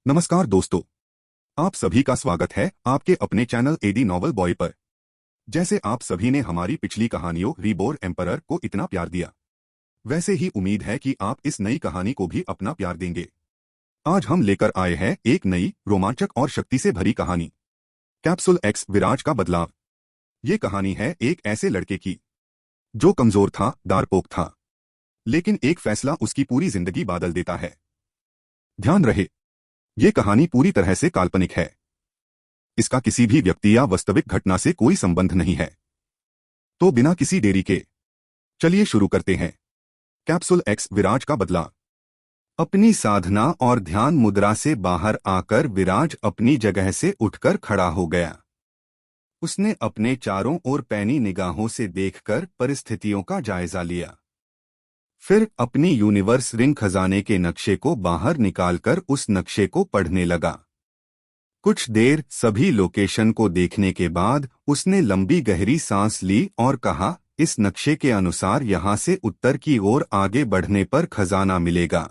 नमस्कार दोस्तों, आप सभी का स्वागत है आपके अपने चैनल एडी नॉवल बॉय पर। जैसे आप सभी ने हमारी पिछली कहानियों रीबोर्न एम्परर को इतना प्यार दिया, वैसे ही उम्मीद है कि आप इस नई कहानी को भी अपना प्यार देंगे। आज हम लेकर आए हैं एक नई, रोमांचक और शक्ति से भरी कहानी, कैप्सूल एक्स विराज का बदलाव। ये कहानी है एक ऐसे लड़के की जो कमजोर था, डरपोक था, लेकिन एक फैसला उसकी पूरी जिंदगी बदल देता है। ध्यान रहे, ये कहानी पूरी तरह से काल्पनिक है। इसका किसी भी व्यक्ति या वास्तविक घटना से कोई संबंध नहीं है। तो बिना किसी देरी के चलिए शुरू करते हैं। कैप्सूल एक्स विराज का बदला। अपनी साधना और ध्यान मुद्रा से बाहर आकर विराज अपनी जगह से उठकर खड़ा हो गया। उसने अपने चारों ओर पैनी निगाहों से देखकर परिस्थितियों का जायजा लिया। फिर अपनी यूनिवर्स रिंग खजाने के नक्शे को बाहर निकालकर उस नक्शे को पढ़ने लगा। कुछ देर सभी लोकेशन को देखने के बाद उसने लंबी गहरी सांस ली और कहा, इस नक्शे के अनुसार यहाँ से उत्तर की ओर आगे बढ़ने पर खजाना मिलेगा।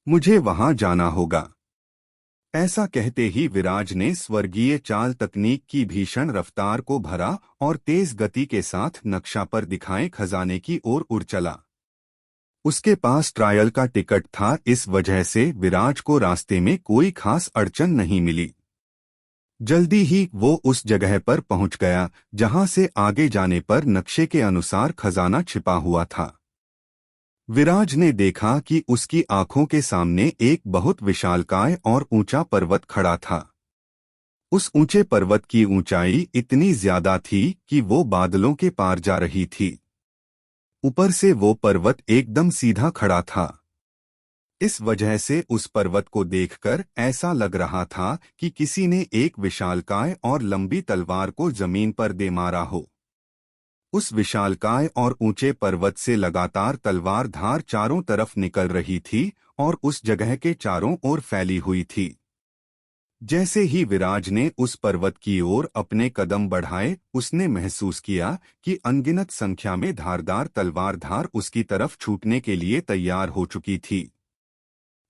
मुझे वहां जाना होगा। ऐसा कहते ही विराज ने स्वर्गीय चाल तकनीक की भीषण रफ्तार को भरा और तेज गति के साथ नक्शा पर दिखाए खजाने की ओर उड़ चला। उसके पास ट्रायल का टिकट था, इस वजह से विराज को रास्ते में कोई खास अड़चन नहीं मिली। जल्दी ही वो उस जगह पर पहुंच गया जहां से आगे जाने पर नक्शे के अनुसार खजाना छिपा हुआ था। विराज ने देखा कि उसकी आंखों के सामने एक बहुत विशालकाय और ऊंचा पर्वत खड़ा था। उस ऊंचे पर्वत की ऊंचाई इतनी ज्यादा थी कि वो बादलों के पार जा रही थी। ऊपर से वो पर्वत एकदम सीधा खड़ा था। इस वजह से उस पर्वत को देखकर ऐसा लग रहा था कि किसी ने एक विशालकाय और लंबी तलवार को जमीन पर दे मारा हो। उस विशालकाय और ऊंचे पर्वत से लगातार तलवार धार चारों तरफ निकल रही थी और उस जगह के चारों ओर फैली हुई थी। जैसे ही विराज ने उस पर्वत की ओर अपने कदम बढ़ाए, उसने महसूस किया कि अनगिनत संख्या में धारदार तलवार धार उसकी तरफ छूटने के लिए तैयार हो चुकी थी।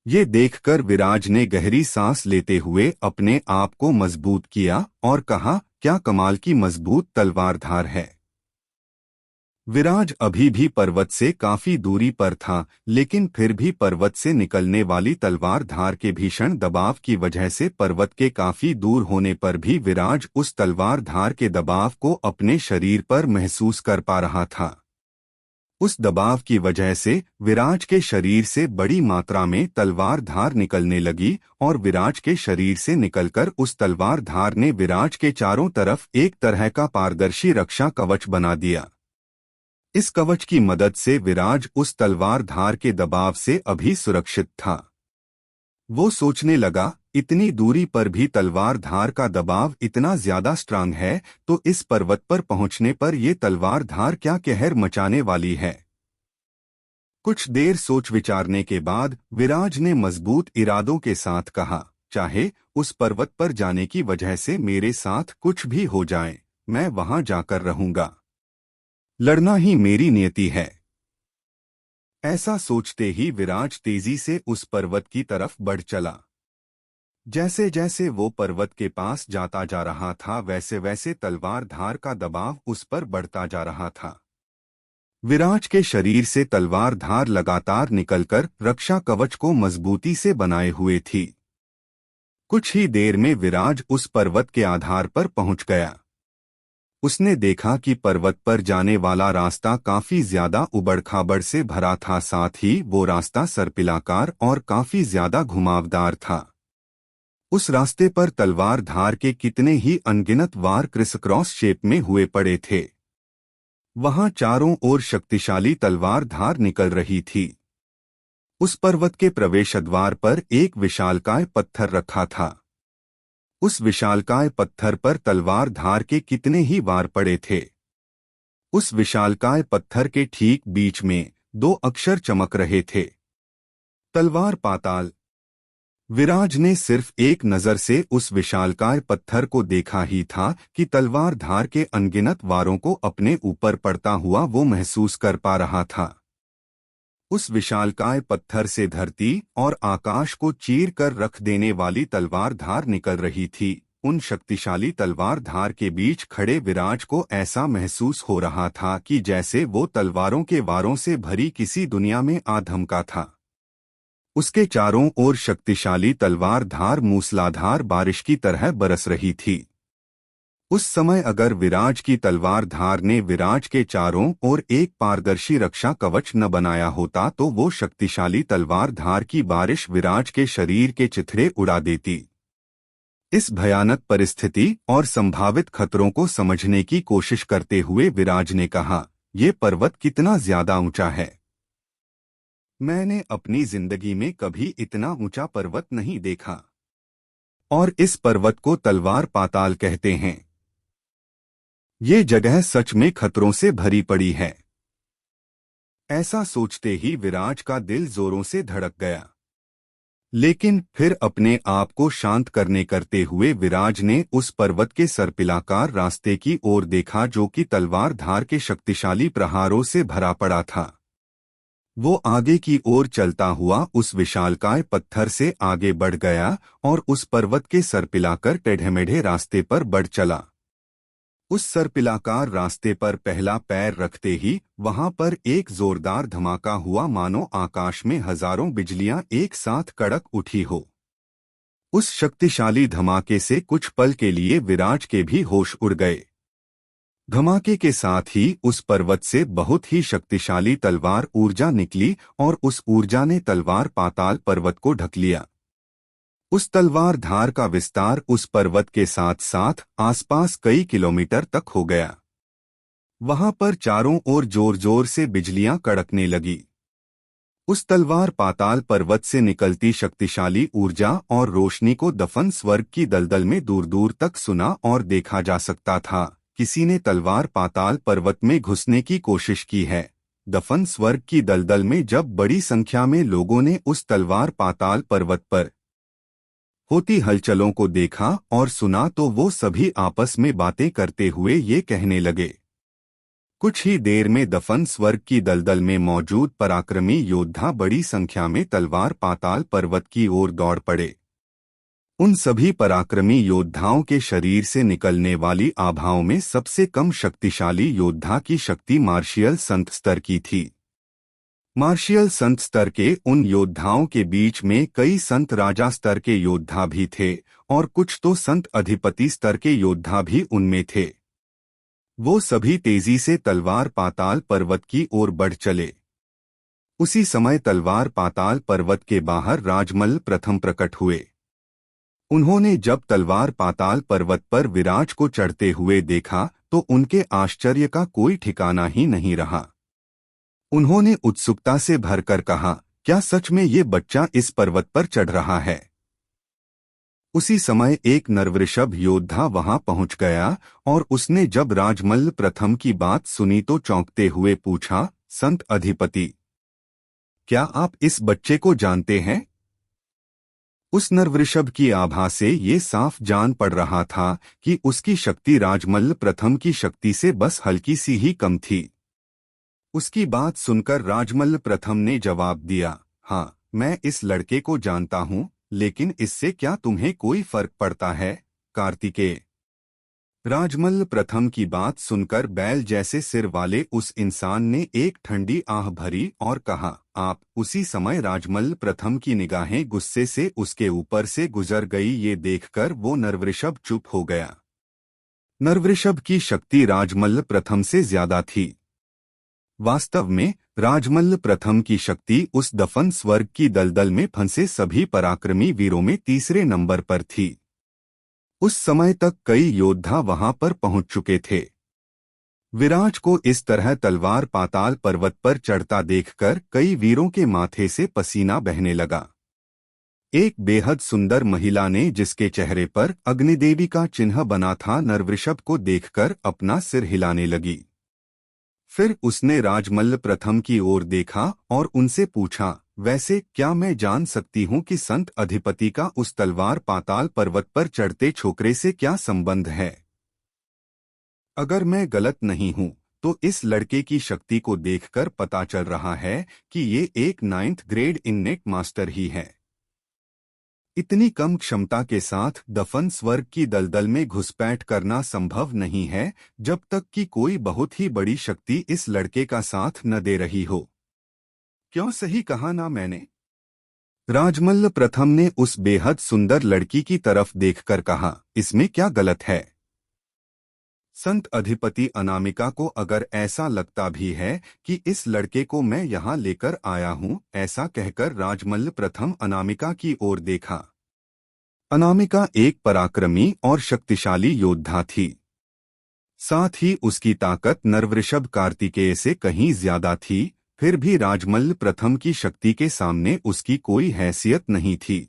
ये देखकर विराज ने गहरी सांस लेते हुए अपने आप को मजबूत किया और कहा, क्या कमाल की मजबूत तलवार धार है। विराज अभी भी पर्वत से काफी दूरी पर था, लेकिन फिर भी पर्वत से निकलने वाली तलवार धार के भीषण दबाव की वजह से पर्वत के काफी दूर होने पर भी विराज उस तलवार धार के दबाव को अपने शरीर पर महसूस कर पा रहा था। उस दबाव की वजह से विराज के शरीर से बड़ी मात्रा में तलवार धार निकलने लगी और विराज के शरीर से निकलकर उस तलवार धार ने विराज के चारों तरफ एक तरह का पारदर्शी रक्षा कवच बना दिया। इस कवच की मदद से विराज उस तलवार धार के दबाव से अभी सुरक्षित था। वो सोचने लगा, इतनी दूरी पर भी तलवार धार का दबाव इतना ज्यादा स्ट्रांग है, तो इस पर्वत पर पहुंचने पर ये तलवार धार क्या कहर मचाने वाली है। कुछ देर सोच विचारने के बाद विराज ने मजबूत इरादों के साथ कहा, चाहे उस पर्वत पर जाने की वजह से मेरे साथ कुछ भी हो जाए, मैं वहां जाकर रहूंगा। लड़ना ही मेरी नियति है। ऐसा सोचते ही विराज तेजी से उस पर्वत की तरफ बढ़ चला। जैसे जैसे वो पर्वत के पास जाता जा रहा था, वैसे वैसे तलवार धार का दबाव उस पर बढ़ता जा रहा था। विराज के शरीर से तलवार धार लगातार निकलकर रक्षा कवच को मजबूती से बनाए हुए थी। कुछ ही देर में विराज उस पर्वत के आधार पर पहुंच गया। उसने देखा कि पर्वत पर जाने वाला रास्ता काफी ज्यादा उबड़-खाबड़ से भरा था, साथ ही वो रास्ता सर्पिलाकार और काफी ज्यादा घुमावदार था। उस रास्ते पर तलवार धार के कितने ही अनगिनत वार क्रिस क्रॉस शेप में हुए पड़े थे। वहां चारों ओर शक्तिशाली तलवार धार निकल रही थी। उस पर्वत के प्रवेश द्वार पर एक विशालकाय पत्थर रखा था। उस विशालकाय पत्थर पर तलवार धार के कितने ही वार पड़े थे। उस विशालकाय पत्थर के ठीक बीच में दो अक्षर चमक रहे थे, तलवार पाताल। विराज ने सिर्फ एक नजर से उस विशालकाय पत्थर को देखा ही था कि तलवार धार के अनगिनत वारों को अपने ऊपर पड़ता हुआ वो महसूस कर पा रहा था। उस विशालकाय पत्थर से धरती और आकाश को चीर कर रख देने वाली तलवार धार निकल रही थी। उन शक्तिशाली तलवार धार के बीच खड़े विराज को ऐसा महसूस हो रहा था कि जैसे वो तलवारों के वारों से भरी किसी दुनिया में आ धमका था। उसके चारों ओर शक्तिशाली तलवार धार मूसलाधार बारिश की तरह बरस रही थी। उस समय अगर विराज की तलवार धार ने विराज के चारों ओर एक पारदर्शी रक्षा कवच न बनाया होता तो वो शक्तिशाली तलवार धार की बारिश विराज के शरीर के चिथड़े उड़ा देती। इस भयानक परिस्थिति और संभावित खतरों को समझने की कोशिश करते हुए विराज ने कहा, ये पर्वत कितना ज्यादा ऊंचा है। मैंने अपनी जिंदगी में कभी इतना ऊंचा पर्वत नहीं देखा। और इस पर्वत को तलवार पाताल कहते हैं। ये जगह सच में खतरों से भरी पड़ी है। ऐसा सोचते ही विराज का दिल जोरों से धड़क गया। लेकिन फिर अपने आप को शांत करते हुए विराज ने उस पर्वत के सर्पिलाकार रास्ते की ओर देखा जो कि तलवार धार के शक्तिशाली प्रहारों से भरा पड़ा था। वो आगे की ओर चलता हुआ उस विशालकाय पत्थर से आगे बढ़ गया और उस पर्वत के सर्पिलाकर टेढ़े-मेढ़े रास्ते पर बढ़ चला। उस सर्पिलाकार रास्ते पर पहला पैर रखते ही वहां पर एक जोरदार धमाका हुआ, मानो आकाश में हजारों बिजलियां एक साथ कड़क उठी हो। उस शक्तिशाली धमाके से कुछ पल के लिए विराज के भी होश उड़ गए। धमाके के साथ ही उस पर्वत से बहुत ही शक्तिशाली तलवार ऊर्जा निकली और उस ऊर्जा ने तलवार पाताल पर्वत को ढक लिया। उस तलवार धार का विस्तार उस पर्वत के साथ साथ आसपास कई किलोमीटर तक हो गया। वहां पर चारों ओर जोर जोर से बिजलियां कड़कने लगी। उस तलवार पाताल पर्वत से निकलती शक्तिशाली ऊर्जा और रोशनी को दफन स्वर्ग की दलदल में दूर दूर तक सुना और देखा जा सकता था। किसी ने तलवार पाताल पर्वत में घुसने की कोशिश की है। दफन स्वर्ग की दलदल में जब बड़ी संख्या में लोगों ने उस तलवार पाताल पर्वत पर होती हलचलों को देखा और सुना तो वो सभी आपस में बातें करते हुए ये कहने लगे। कुछ ही देर में दफन स्वर्ग की दलदल में मौजूद पराक्रमी योद्धा बड़ी संख्या में तलवार पाताल पर्वत की ओर दौड़ पड़े। उन सभी पराक्रमी योद्धाओं के शरीर से निकलने वाली आभाओं में सबसे कम शक्तिशाली योद्धा की शक्ति मार्शियल संत स्तर की थी। मार्शियल संत स्तर के उन योद्धाओं के बीच में कई संत राजा स्तर के योद्धा भी थे और कुछ तो संत अधिपति स्तर के योद्धा भी उनमें थे। वो सभी तेजी से तलवार पाताल पर्वत की ओर बढ़ चले। उसी समय तलवार पाताल पर्वत के बाहर राजमल्ल प्रथम प्रकट हुए। उन्होंने जब तलवार पाताल पर्वत पर विराज को चढ़ते हुए देखा तो उनके आश्चर्य का कोई ठिकाना ही नहीं रहा। उन्होंने उत्सुकता से भरकर कहा, क्या सच में ये बच्चा इस पर्वत पर चढ़ रहा है? उसी समय एक नरवृषभ योद्धा वहां पहुंच गया और उसने जब राजमल्ल प्रथम की बात सुनी तो चौंकते हुए पूछा, संत अधिपति, क्या आप इस बच्चे को जानते हैं? उस नरवृषभ की आभा से ये साफ जान पड़ रहा था कि उसकी शक्ति राजमल्ल प्रथम की शक्ति से बस हल्की सी ही कम थी। उसकी बात सुनकर राजमल्ल प्रथम ने जवाब दिया, हाँ, मैं इस लड़के को जानता हूँ, लेकिन इससे क्या तुम्हें कोई फर्क पड़ता है, कार्तिकेय? राजमल्ल प्रथम की बात सुनकर बैल जैसे सिर वाले उस इंसान ने एक ठंडी आह भरी और कहा, आप। उसी समय राजमल्ल प्रथम की निगाहें गुस्से से उसके ऊपर से गुजर गई। ये देखकर वो नरवृषभ चुप हो गया। नरवृषभ की शक्ति राजमल्ल प्रथम से ज्यादा थी। वास्तव में राजमल्ल प्रथम की शक्ति उस दफन स्वर्ग की दलदल में फंसे सभी पराक्रमी वीरों में तीसरे नंबर पर थी। उस समय तक कई योद्धा वहां पर पहुंच चुके थे। विराज को इस तरह तलवार पाताल पर्वत पर चढ़ता देखकर कई वीरों के माथे से पसीना बहने लगा। एक बेहद सुंदर महिला ने, जिसके चेहरे पर अग्निदेवी का चिन्ह बना था, नरवृषभ को देखकर अपना सिर हिलाने लगी। फिर उसने राजमल्ल प्रथम की ओर देखा और उनसे पूछा, वैसे क्या मैं जान सकती हूँ कि संत अधिपति का उस तलवार पाताल पर्वत पर चढ़ते छोकरे से क्या संबंध है? अगर मैं गलत नहीं हूँ तो इस लड़के की शक्ति को देखकर पता चल रहा है कि ये एक 9th ग्रेड इन्नेट मास्टर ही है। इतनी कम क्षमता के साथ दफन स्वर्ग की दलदल में घुसपैठ करना संभव नहीं है जब तक कि कोई बहुत ही बड़ी शक्ति इस लड़के का साथ न दे रही हो। क्यों सही कहा ना मैंने? राजमल्ल प्रथम ने उस बेहद सुंदर लड़की की तरफ देखकर कहा, इसमें क्या गलत है? संत अधिपति अनामिका को अगर ऐसा लगता भी है कि इस लड़के को मैं यहाँ लेकर आया हूँ, ऐसा कहकर राजमल्ल प्रथम अनामिका की ओर देखा। अनामिका एक पराक्रमी और शक्तिशाली योद्धा थी। साथ ही उसकी ताकत नरवृषभ कार्तिकेय से कहीं ज्यादा थी। फिर भी राजमल्ल प्रथम की शक्ति के सामने उसकी कोई हैसियत नहीं थी।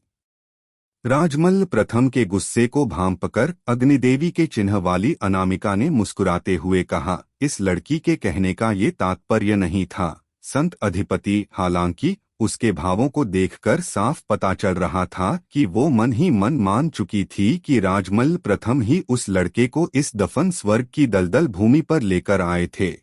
राजमल्ल प्रथम के गुस्से को भांपकर अग्निदेवी के चिन्ह वाली अनामिका ने मुस्कुराते हुए कहा, इस लड़की के कहने का ये तात्पर्य नहीं था संत अधिपति। हालांकि उसके भावों को देखकर साफ पता चल रहा था कि वो मन ही मन मान चुकी थी कि राजमल्ल प्रथम ही उस लड़के को इस दफन स्वर्ग की दलदल भूमि पर लेकर आए थे।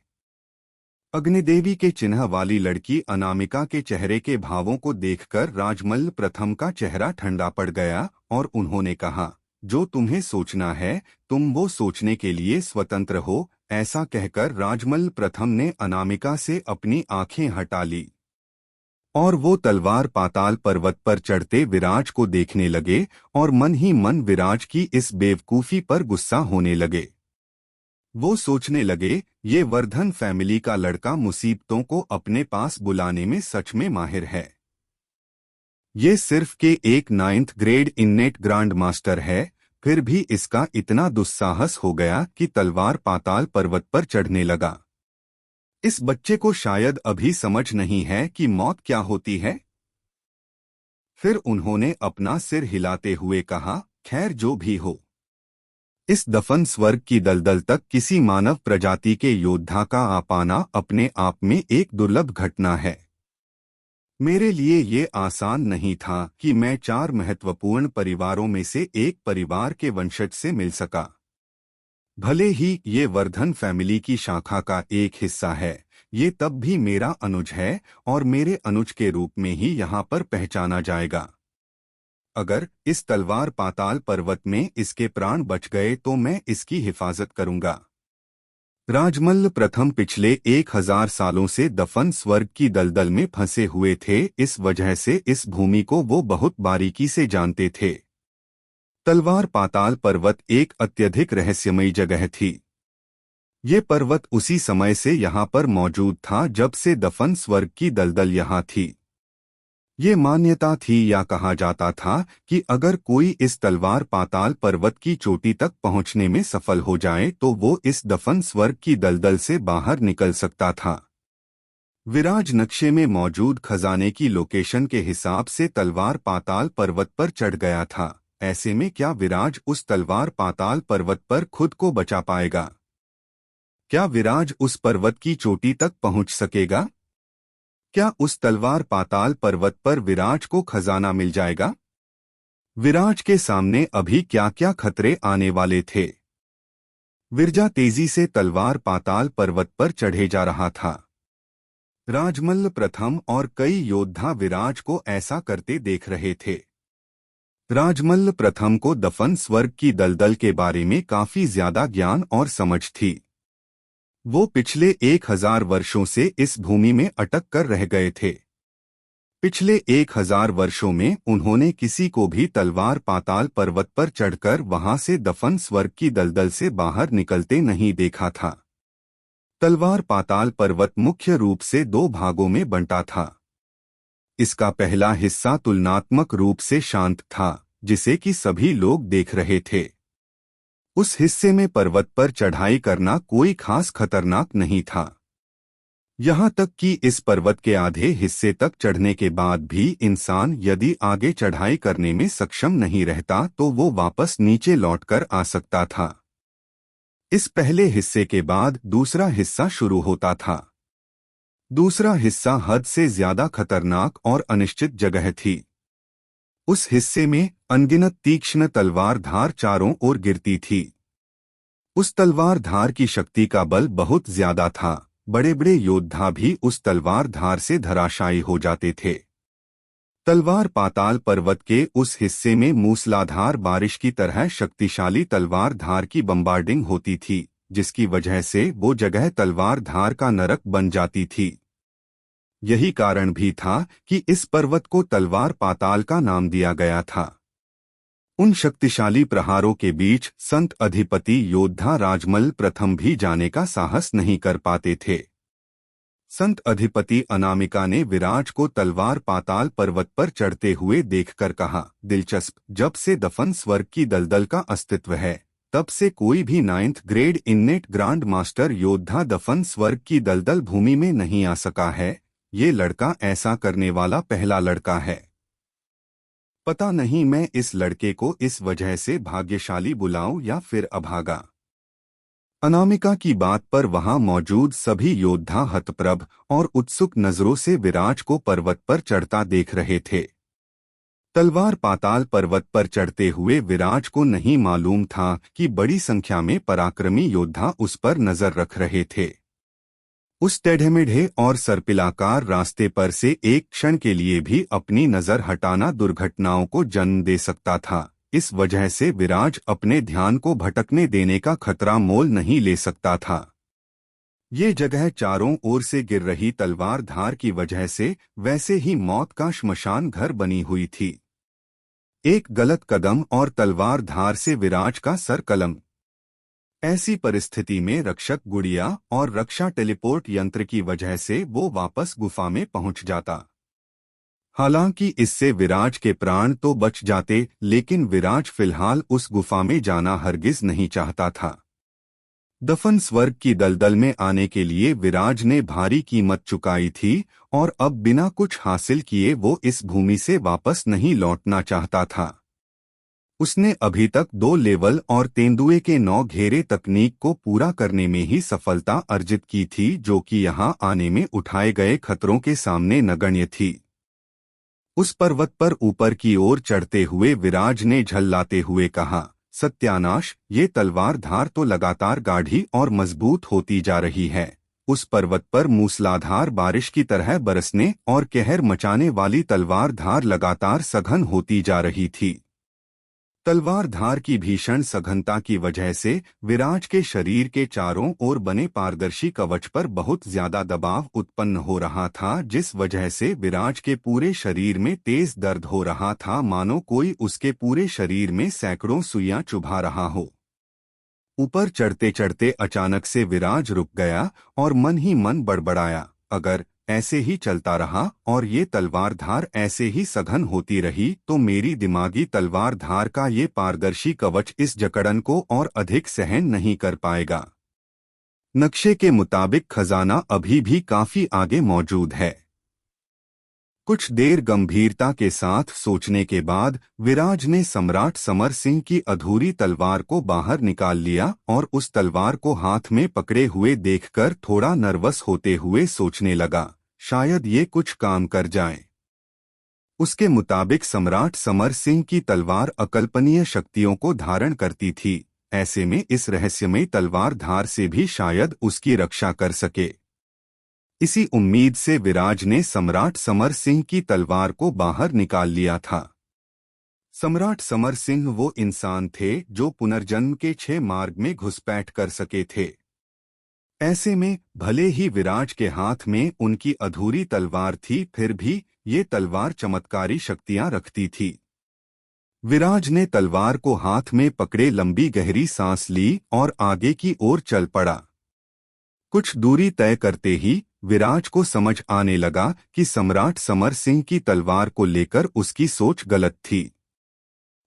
अग्निदेवी के चिन्ह वाली लड़की अनामिका के चेहरे के भावों को देखकर राजमल्ल प्रथम का चेहरा ठंडा पड़ गया और उन्होंने कहा, जो तुम्हें सोचना है तुम वो सोचने के लिए स्वतंत्र हो। ऐसा कहकर राजमल्ल प्रथम ने अनामिका से अपनी आंखें हटा ली और वो तलवार पाताल पर्वत पर चढ़ते विराज को देखने लगे और मन ही मन विराज की इस बेवकूफी पर गुस्सा होने लगे। वो सोचने लगे, ये वर्धन फैमिली का लड़का मुसीबतों को अपने पास बुलाने में सच में माहिर है। ये सिर्फ के एक 9th ग्रेड इन्नेट ग्रांड मास्टर है, फिर भी इसका इतना दुस्साहस हो गया कि तलवार पाताल पर्वत पर चढ़ने लगा। इस बच्चे को शायद अभी समझ नहीं है कि मौत क्या होती है। फिर उन्होंने अपना सिर हिलाते हुए कहा, खैर जो भी हो, इस दफन स्वर्ग की दलदल तक किसी मानव प्रजाति के योद्धा का आ पाना अपने आप में एक दुर्लभ घटना है। मेरे लिए ये आसान नहीं था कि मैं 4 महत्वपूर्ण परिवारों में से एक परिवार के वंशज से मिल सका। भले ही ये वर्धन फैमिली की शाखा का एक हिस्सा है, ये तब भी मेरा अनुज है और मेरे अनुज के रूप में ही यहाँ पर पहचाना जाएगा। अगर इस तलवार पाताल पर्वत में इसके प्राण बच गए तो मैं इसकी हिफाजत करूंगा। राजमल्ल प्रथम पिछले 1000 सालों से दफन स्वर्ग की दलदल में फंसे हुए थे, इस वजह से इस भूमि को वो बहुत बारीकी से जानते थे। तलवार पाताल पर्वत एक अत्यधिक रहस्यमयी जगह थी। ये पर्वत उसी समय से यहाँ पर मौजूद था जब से दफन स्वर्ग की दलदल यहाँ थी। ये मान्यता थी या कहा जाता था कि अगर कोई इस तलवार पाताल पर्वत की चोटी तक पहुंचने में सफल हो जाए तो वो इस दफन स्वर्ग की दलदल से बाहर निकल सकता था। विराज नक्शे में मौजूद खजाने की लोकेशन के हिसाब से तलवार पाताल पर्वत पर चढ़ गया था। ऐसे में क्या विराज उस तलवार पाताल पर्वत पर खुद को बचा पाएगा? क्या विराज उस पर्वत की चोटी तक पहुंच सकेगा? क्या उस तलवार पाताल पर्वत पर विराज को खजाना मिल जाएगा? विराज के सामने अभी क्या क्या खतरे आने वाले थे। विरजा तेजी से तलवार पाताल पर्वत पर चढ़े जा रहा था। राजमल्ल प्रथम और कई योद्धा विराज को ऐसा करते देख रहे थे। राजमल्ल प्रथम को दफन स्वर्ग की दलदल के बारे में काफी ज्यादा ज्ञान और समझ थी। वो पिछले 1000 वर्षों से इस भूमि में अटक कर रह गए थे। पिछले 1000 वर्षों में उन्होंने किसी को भी तलवार पाताल पर्वत पर चढ़कर वहां से दफन स्वर्ग की दलदल से बाहर निकलते नहीं देखा था। तलवार पाताल पर्वत मुख्य रूप से 2 भागों में बंटा था। इसका पहला हिस्सा तुलनात्मक रूप से शांत था, जिसे कि सभी लोग देख रहे थे। उस हिस्से में पर्वत पर चढ़ाई करना कोई खास खतरनाक नहीं था। यहाँ तक कि इस पर्वत के आधे हिस्से तक चढ़ने के बाद भी इंसान यदि आगे चढ़ाई करने में सक्षम नहीं रहता तो वो वापस नीचे लौटकर आ सकता था। इस पहले हिस्से के बाद दूसरा हिस्सा शुरू होता था। दूसरा हिस्सा हद से ज्यादा खतरनाक और अनिश्चित जगह थी। उस हिस्से में अनगिनत तीक्ष्ण तलवार धार चारों ओर गिरती थी। उस तलवार धार की शक्ति का बल बहुत ज्यादा था। बड़े बड़े योद्धा भी उस तलवार धार से धराशायी हो जाते थे। तलवार पाताल पर्वत के उस हिस्से में मूसलाधार बारिश की तरह शक्तिशाली तलवार धार की बम्बार्डिंग होती थी, जिसकी वजह से वो जगह तलवार धार का नरक बन जाती थी। यही कारण भी था कि इस पर्वत को तलवार पाताल का नाम दिया गया था। उन शक्तिशाली प्रहारों के बीच संत अधिपति योद्धा राजमल प्रथम भी जाने का साहस नहीं कर पाते थे। संत अधिपति अनामिका ने विराज को तलवार पाताल पर्वत पर चढ़ते हुए देखकर कहा, दिलचस्प, जब से दफन स्वर्ग की दलदल का अस्तित्व है, तब से कोई भी 9th ग्रेड इन्नेट ग्रांड मास्टर योद्धा दफन स्वर्ग की दलदल भूमि में नहीं आ सका है। ये लड़का ऐसा करने वाला पहला लड़का है। पता नहीं मैं इस लड़के को इस वजह से भाग्यशाली बुलाऊं या फिर अभागा। अनामिका की बात पर वहां मौजूद सभी योद्धा हतप्रभ और उत्सुक नजरों से विराज को पर्वत पर चढ़ता देख रहे थे। तलवार पाताल पर्वत पर चढ़ते हुए विराज को नहीं मालूम था कि बड़ी संख्या में पराक्रमी योद्धा उस पर नजर रख रहे थे। उस टेढ़े-मेढ़े और सर्पिलाकार रास्ते पर से एक क्षण के लिए भी अपनी नजर हटाना दुर्घटनाओं को जन्म दे सकता था। इस वजह से विराज अपने ध्यान को भटकने देने का खतरा मोल नहीं ले सकता था। ये जगह चारों ओर से गिर रही तलवार धार की वजह से वैसे ही मौत का श्मशान घर बनी हुई थी। एक गलत कदम और तलवार धार से विराज का सर कलम। ऐसी परिस्थिति में रक्षक गुड़िया और रक्षा टेलीपोर्ट यंत्र की वजह से वो वापस गुफा में पहुंच जाता। हालांकि इससे विराज के प्राण तो बच जाते, लेकिन विराज फिलहाल उस गुफा में जाना हरगिज नहीं चाहता था। दफन स्वर्ग की दलदल में आने के लिए विराज ने भारी कीमत चुकाई थी और अब बिना कुछ हासिल किए वो इस भूमि से वापस नहीं लौटना चाहता था। उसने अभी तक 2 लेवल और तेंदुए के 9 घेरे तकनीक को पूरा करने में ही सफलता अर्जित की थी, जो कि यहां आने में उठाए गए खतरों के सामने नगण्य थी। उस पर्वत पर ऊपर की ओर चढ़ते हुए विराज ने झल्लाते हुए कहा, सत्यानाश, ये तलवार धार तो लगातार गाढ़ी और मजबूत होती जा रही है। उस पर्वत पर मूसलाधार बारिश की तरह बरसने और कहर मचाने वाली तलवार धार लगातार सघन होती जा रही थी। तलवार धार की भीषण सघनता की वजह से विराज के शरीर के चारों ओर बने पारदर्शी कवच पर बहुत ज्यादा दबाव उत्पन्न हो रहा था, जिस वजह से विराज के पूरे शरीर में तेज दर्द हो रहा था, मानो कोई उसके पूरे शरीर में सैकड़ों सुइयां चुभा रहा हो। ऊपर चढ़ते चढ़ते अचानक से विराज रुक गया और मन ही मन बड़बड़ाया, अगर ऐसे ही चलता रहा और ये तलवार धार ऐसे ही सघन होती रही तो मेरी दिमागी तलवार धार का ये पारदर्शी कवच इस जकड़न को और अधिक सहन नहीं कर पाएगा। नक्शे के मुताबिक खजाना अभी भी काफी आगे मौजूद है। कुछ देर गंभीरता के साथ सोचने के बाद विराज ने सम्राट समर सिंह की अधूरी तलवार को बाहर निकाल लिया और उस तलवार को हाथ में पकड़े हुए देखकर थोड़ा नर्वस होते हुए सोचने लगा, शायद ये कुछ काम कर जाए। उसके मुताबिक सम्राट समर सिंह की तलवार अकल्पनीय शक्तियों को धारण करती थी, ऐसे में इस रहस्यमयी तलवार धार से भी शायद उसकी रक्षा कर सके। इसी उम्मीद से विराज ने सम्राट समर सिंह की तलवार को बाहर निकाल लिया था। सम्राट समर सिंह वो इंसान थे जो पुनर्जन्म के 6 मार्ग में घुसपैठ कर सके थे। ऐसे में भले ही विराज के हाथ में उनकी अधूरी तलवार थी, फिर भी ये तलवार चमत्कारी शक्तियां रखती थी। विराज ने तलवार को हाथ में पकड़े लंबी गहरी सांस ली और आगे की ओर चल पड़ा। कुछ दूरी तय करते ही विराज को समझ आने लगा कि सम्राट समर सिंह की तलवार को लेकर उसकी सोच गलत थी।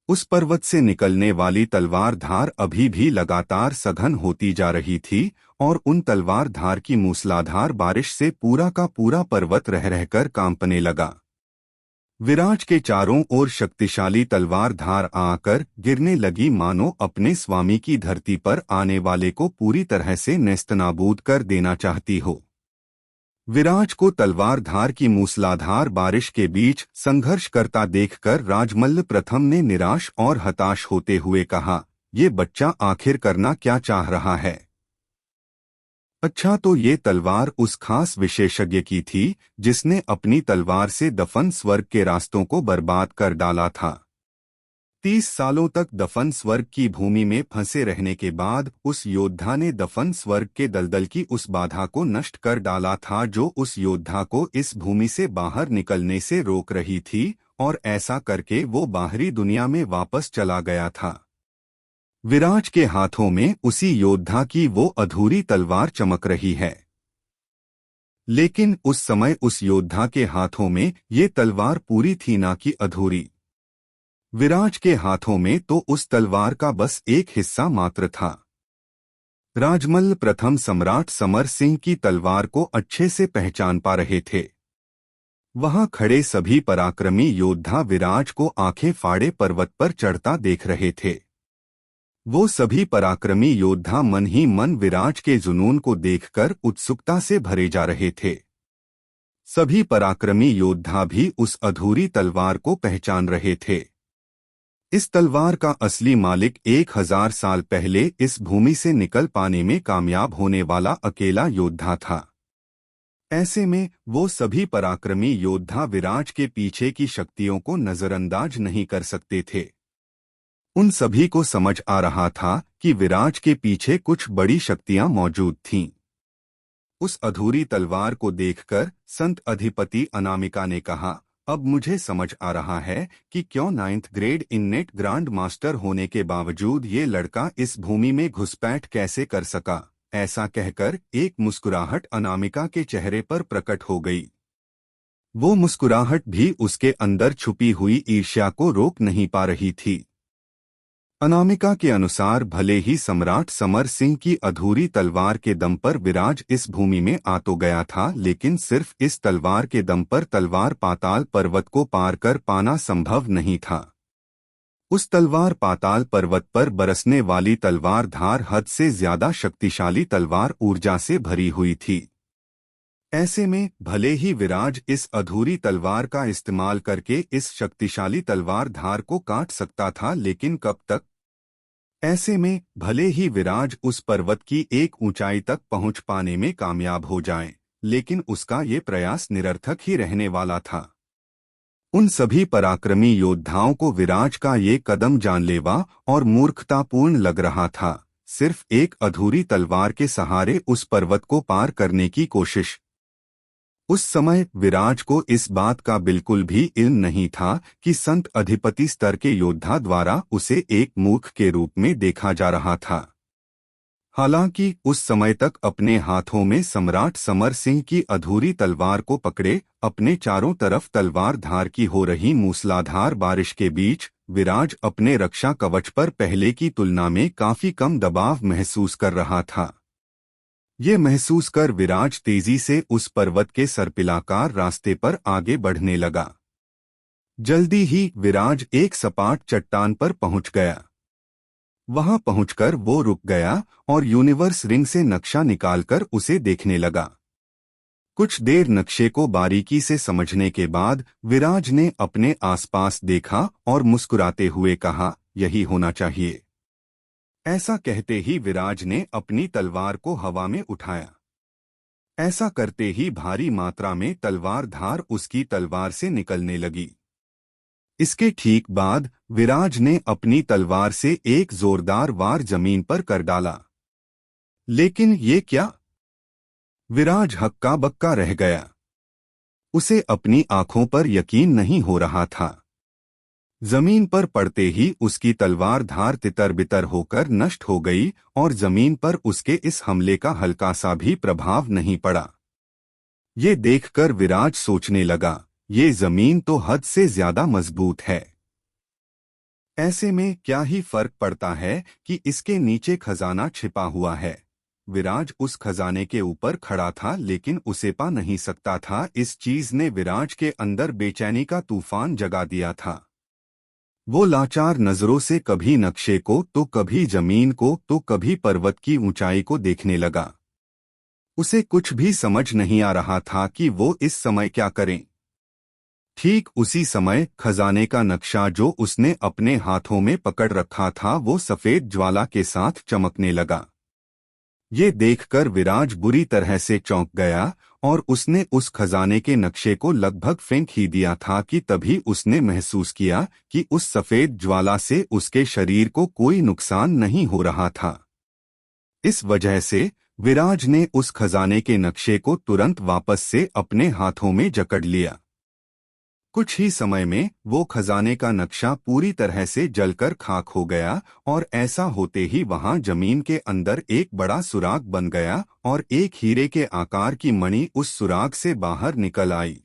उस पर्वत से निकलने वाली तलवार धार अभी भी लगातार सघन होती जा रही थी और उन तलवार धार की मूसलाधार बारिश से पूरा का पूरा पर्वत रह रहकर कांपने लगा। विराज के चारों ओर शक्तिशाली तलवार धार आकर गिरने लगी, मानो अपने स्वामी की धरती पर आने वाले को पूरी तरह से नेस्तनाबूद कर देना चाहती हो। विराज को तलवार धार की मूसलाधार बारिश के बीच संघर्ष करता देखकर राजमल्ल प्रथम ने निराश और हताश होते हुए कहा, ये बच्चा आखिर करना क्या चाह रहा है। अच्छा, तो ये तलवार उस खास विशेषज्ञ की थी जिसने अपनी तलवार से दफन स्वर्ग के रास्तों को बर्बाद कर डाला था। 30 सालों तक दफन स्वर्ग की भूमि में फंसे रहने के बाद उस योद्धा ने दफन स्वर्ग के दलदल की उस बाधा को नष्ट कर डाला था जो उस योद्धा को इस भूमि से बाहर निकलने से रोक रही थी, और ऐसा करके वो बाहरी दुनिया में वापस चला गया था। विराज के हाथों में उसी योद्धा की वो अधूरी तलवार चमक रही है। लेकिन उस समय उस योद्धा के हाथों में ये तलवार पूरी थी, ना कि अधूरी। विराज के हाथों में तो उस तलवार का बस एक हिस्सा मात्र था। राजमल प्रथम सम्राट समर सिंह की तलवार को अच्छे से पहचान पा रहे थे। वहां खड़े सभी पराक्रमी योद्धा विराज को आंखें फाड़े पर्वत पर चढ़ता देख रहे थे। वो सभी पराक्रमी योद्धा मन ही मन विराज के जुनून को देखकर उत्सुकता से भरे जा रहे थे। सभी पराक्रमी योद्धा भी उस अधूरी तलवार को पहचान रहे थे। इस तलवार का असली मालिक 1000 साल पहले इस भूमि से निकल पाने में कामयाब होने वाला अकेला योद्धा था। ऐसे में वो सभी पराक्रमी योद्धा विराज के पीछे की शक्तियों को नजरअंदाज नहीं कर सकते थे। उन सभी को समझ आ रहा था कि विराज के पीछे कुछ बड़ी शक्तियां मौजूद थीं। उस अधूरी तलवार को देखकर संत अधिपति अनामिका ने कहा, अब मुझे समझ आ रहा है कि क्यों 9th ग्रेड इन्नेट ग्रांड मास्टर होने के बावजूद ये लड़का इस भूमि में घुसपैठ कैसे कर सका। ऐसा कहकर एक मुस्कुराहट अनामिका के चेहरे पर प्रकट हो गई। वो मुस्कुराहट भी उसके अंदर छुपी हुई ईर्ष्या को रोक नहीं पा रही थी। अनामिका के अनुसार भले ही सम्राट समर सिंह की अधूरी तलवार के दम पर विराज इस भूमि में आ तो गया था, लेकिन सिर्फ इस तलवार के दम पर तलवार पाताल पर्वत को पार कर पाना संभव नहीं था। उस तलवार पाताल पर्वत पर बरसने वाली तलवार धार हद से ज्यादा शक्तिशाली तलवार ऊर्जा से भरी हुई थी। ऐसे में भले ही विराज इस अधूरी तलवार का इस्तेमाल करके इस शक्तिशाली तलवार धार को काट सकता था, लेकिन कब तक। ऐसे में भले ही विराज उस पर्वत की एक ऊंचाई तक पहुंच पाने में कामयाब हो जाए, लेकिन उसका ये प्रयास निरर्थक ही रहने वाला था। उन सभी पराक्रमी योद्धाओं को विराज का ये कदम जानलेवा और मूर्खतापूर्ण लग रहा था। सिर्फ एक अधूरी तलवार के सहारे उस पर्वत को पार करने की कोशिश। उस समय विराज को इस बात का बिल्कुल भी इल्म नहीं था कि संत अधिपति स्तर के योद्धा द्वारा उसे एक मूर्ख के रूप में देखा जा रहा था। हालांकि उस समय तक अपने हाथों में सम्राट समर सिंह की अधूरी तलवार को पकड़े अपने चारों तरफ तलवार धार की हो रही मूसलाधार बारिश के बीच विराज अपने रक्षा कवच पर पहले की तुलना में काफी कम दबाव महसूस कर रहा था। ये महसूस कर विराज तेजी से उस पर्वत के सर्पिलाकार रास्ते पर आगे बढ़ने लगा। जल्दी ही विराज एक सपाट चट्टान पर पहुंच गया। वहां पहुंचकर वो रुक गया और यूनिवर्स रिंग से नक्शा निकालकर उसे देखने लगा। कुछ देर नक्शे को बारीकी से समझने के बाद विराज ने अपने आसपास देखा और मुस्कुराते हुए कहा, यही होना चाहिए। ऐसा कहते ही विराज ने अपनी तलवार को हवा में उठाया। ऐसा करते ही भारी मात्रा में तलवार धार उसकी तलवार से निकलने लगी। इसके ठीक बाद विराज ने अपनी तलवार से एक जोरदार वार जमीन पर कर डाला। लेकिन ये क्या? विराज हक्का बक्का रह गया। उसे अपनी आंखों पर यकीन नहीं हो रहा था। जमीन पर पड़ते ही उसकी तलवार धार तितर बितर होकर नष्ट हो गई और जमीन पर उसके इस हमले का हल्का सा भी प्रभाव नहीं पड़ा। ये देखकर विराज सोचने लगा, ये जमीन तो हद से ज्यादा मजबूत है। ऐसे में क्या ही फर्क पड़ता है कि इसके नीचे खजाना छिपा हुआ है। विराज उस खजाने के ऊपर खड़ा था, लेकिन उसे पा नहीं सकता था। इस चीज ने विराज के अंदर बेचैनी का तूफान जगा दिया था। वो लाचार नजरों से कभी नक्शे को तो कभी जमीन को तो कभी पर्वत की ऊंचाई को देखने लगा। उसे कुछ भी समझ नहीं आ रहा था कि वो इस समय क्या करें। ठीक उसी समय खजाने का नक्शा जो उसने अपने हाथों में पकड़ रखा था वो सफेद ज्वाला के साथ चमकने लगा। ये देखकर विराज बुरी तरह से चौंक गया और उसने उस खजाने के नक्शे को लगभग फेंक ही दिया था कि तभी उसने महसूस किया कि उस सफेद ज्वाला से उसके शरीर को कोई नुकसान नहीं हो रहा था। इस वजह से विराज ने उस खजाने के नक्शे को तुरंत वापस से अपने हाथों में जकड़ लिया। कुछ ही समय में वो खजाने का नक्शा पूरी तरह से जलकर खाक हो गया और ऐसा होते ही वहां जमीन के अंदर एक बड़ा सुराग बन गया और एक हीरे के आकार की मणि उस सुराग से बाहर निकल आई।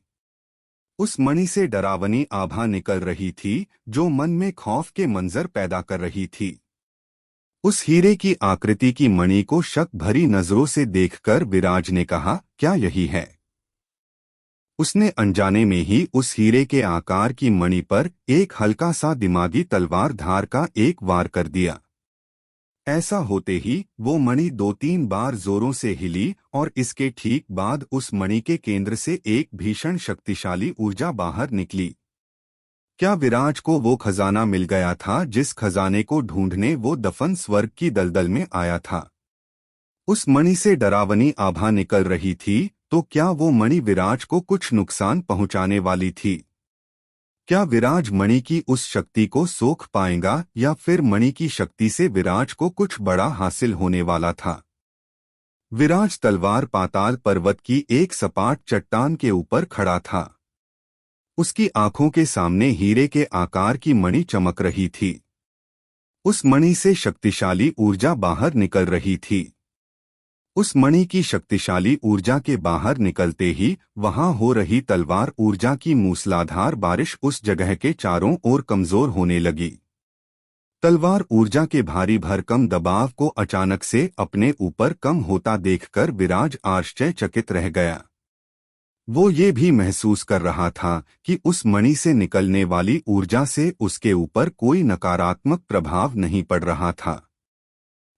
उस मणि से डरावनी आभा निकल रही थी जो मन में खौफ के मंजर पैदा कर रही थी। उस हीरे की आकृति की मणि को शक भरी नजरों से देखकर विराज ने कहा, क्या यही है? उसने अनजाने में ही उस हीरे के आकार की मणि पर एक हल्का सा दिमागी तलवार धार का एक वार कर दिया। ऐसा होते ही वो मणि 2-3 बार जोरों से हिली और इसके ठीक बाद उस मणि के केंद्र से एक भीषण शक्तिशाली ऊर्जा बाहर निकली। क्या विराज को वो खजाना मिल गया था जिस खजाने को ढूंढने वो दफन स्वर्ग की दलदल में आया था? उस मणि से डरावनी आभा निकल रही थी, तो क्या वो मणि विराज को कुछ नुकसान पहुंचाने वाली थी? क्या विराज मणि की उस शक्ति को सोख पाएगा या फिर मणि की शक्ति से विराज को कुछ बड़ा हासिल होने वाला था? विराज तलवार पाताल पर्वत की एक सपाट चट्टान के ऊपर खड़ा था। उसकी आंखों के सामने हीरे के आकार की मणि चमक रही थी। उस मणि से शक्तिशाली ऊर्जा बाहर निकल रही थी। उस मणि की शक्तिशाली ऊर्जा के बाहर निकलते ही वहां हो रही तलवार ऊर्जा की मूसलाधार बारिश उस जगह के चारों ओर कमजोर होने लगी। तलवार ऊर्जा के भारी भरकम दबाव को अचानक से अपने ऊपर कम होता देखकर विराज आश्चर्यचकित रह गया। वो ये भी महसूस कर रहा था कि उस मणि से निकलने वाली ऊर्जा से उसके ऊपर कोई नकारात्मक प्रभाव नहीं पड़ रहा था।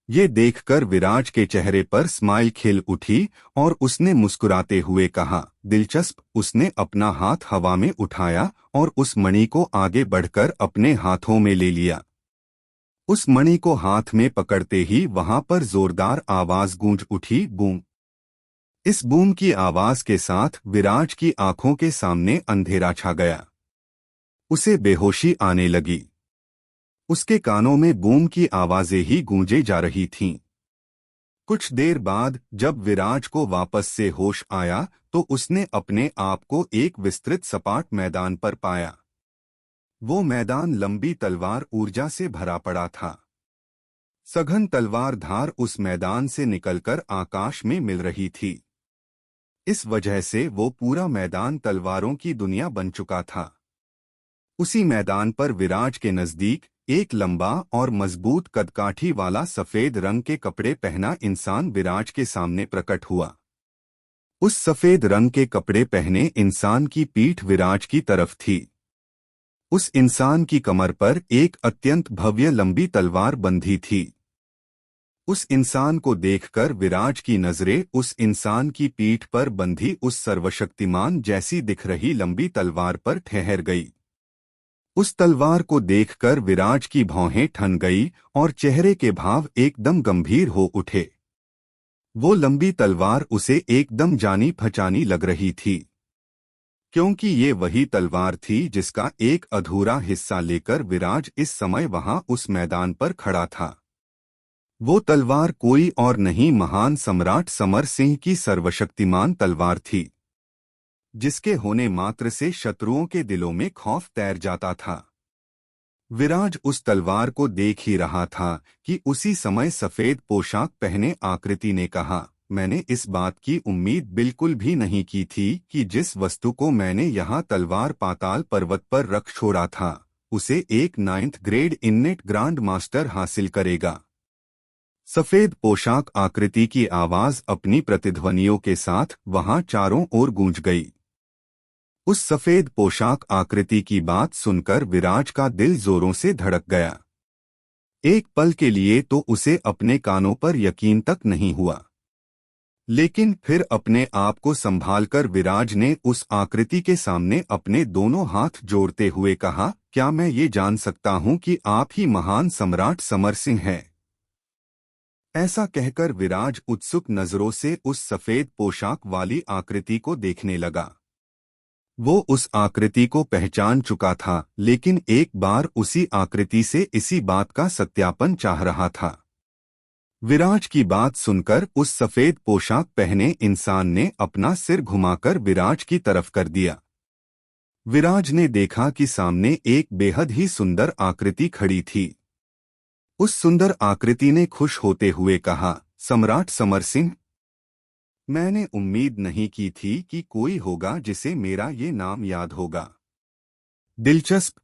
ये देखकर विराज के चेहरे पर स्माइल खिल उठी और उसने मुस्कुराते हुए कहा, दिलचस्प। उसने अपना हाथ हवा में उठाया और उस मणि को आगे बढ़कर अपने हाथों में ले लिया। उस मणि को हाथ में पकड़ते ही वहां पर जोरदार आवाज गूंज उठी, बूम। इस बूम की आवाज के साथ विराज की आंखों के सामने अंधेरा छा गया। उसे बेहोशी आने लगी। उसके कानों में बूम की आवाजें ही गूंजे जा रही थीं। कुछ देर बाद जब विराज को वापस से होश आया तो उसने अपने आप को एक विस्तृत सपाट मैदान पर पाया। वो मैदान लंबी तलवार ऊर्जा से भरा पड़ा था। सघन तलवार धार उस मैदान से निकलकर आकाश में मिल रही थी। इस वजह से वो पूरा मैदान तलवारों की दुनिया बन चुका था। उसी मैदान पर विराज के नजदीक एक लंबा और मजबूत कदकाठी वाला सफेद रंग के कपड़े पहना इंसान विराज के सामने प्रकट हुआ। उस सफेद रंग के कपड़े पहने इंसान की पीठ विराज की तरफ थी। उस इंसान की कमर पर एक अत्यंत भव्य लंबी तलवार बंधी थी। उस इंसान को देखकर विराज की नजरें उस इंसान की पीठ पर बंधी उस सर्वशक्तिमान जैसी दिख रही लंबी तलवार पर ठहर गई। उस तलवार को देखकर विराज की भौहें ठन गई और चेहरे के भाव एकदम गंभीर हो उठे। वो लंबी तलवार उसे एकदम जानी पहचानी लग रही थी, क्योंकि ये वही तलवार थी जिसका एक अधूरा हिस्सा लेकर विराज इस समय वहां उस मैदान पर खड़ा था। वो तलवार कोई और नहीं, महान सम्राट समर सिंह की सर्वशक्तिमान तलवार थी, जिसके होने मात्र से शत्रुओं के दिलों में खौफ तैर जाता था। विराज उस तलवार को देख ही रहा था कि उसी समय सफेद पोशाक पहने आकृति ने कहा, मैंने इस बात की उम्मीद बिल्कुल भी नहीं की थी कि जिस वस्तु को मैंने यहाँ तलवार पाताल पर्वत पर रख छोड़ा था उसे एक 9th ग्रेड इन्नेट ग्रांड मास्टर हासिल करेगा। सफेद पोशाक आकृति की आवाज अपनी प्रतिध्वनियों के साथ वहां चारों ओर गूंज गई। उस सफेद पोशाक आकृति की बात सुनकर विराज का दिल जोरों से धड़क गया। एक पल के लिए तो उसे अपने कानों पर यकीन तक नहीं हुआ। लेकिन फिर अपने आप को संभालकर विराज ने उस आकृति के सामने अपने दोनों हाथ जोड़ते हुए कहा, क्या मैं ये जान सकता हूं कि आप ही महान सम्राट समर सिंह हैं? ऐसा कहकर विराज उत्सुक नजरों से उस सफेद पोशाक वाली आकृति को देखने लगा। वो उस आकृति को पहचान चुका था, लेकिन एक बार उसी आकृति से इसी बात का सत्यापन चाह रहा था। विराज की बात सुनकर उस सफेद पोशाक पहने इंसान ने अपना सिर घुमाकर विराज की तरफ कर दिया। विराज ने देखा कि सामने एक बेहद ही सुंदर आकृति खड़ी थी। उस सुंदर आकृति ने खुश होते हुए कहा, सम्राट समर सिंह, मैंने उम्मीद नहीं की थी कि कोई होगा जिसे मेरा ये नाम याद होगा। दिलचस्प।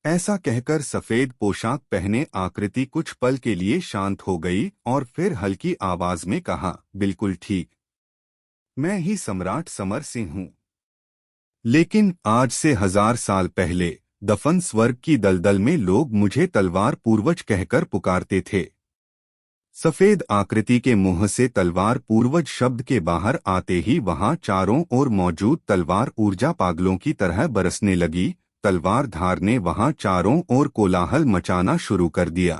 ऐसा कहकर सफेद पोशाक पहने आकृति कुछ पल के लिए शांत हो गई और फिर हल्की आवाज में कहा, बिल्कुल ठीक, मैं ही सम्राट समर सिंह हूं। लेकिन आज से 1000 साल पहले दफन स्वर्ग की दलदल में लोग मुझे तलवार पूर्वज कहकर पुकारते थे। सफेद आकृति के मुंह से तलवार पूर्वज शब्द के बाहर आते ही वहां चारों ओर मौजूद तलवार ऊर्जा पागलों की तरह बरसने लगी। तलवार धार ने वहां चारों ओर कोलाहल मचाना शुरू कर दिया।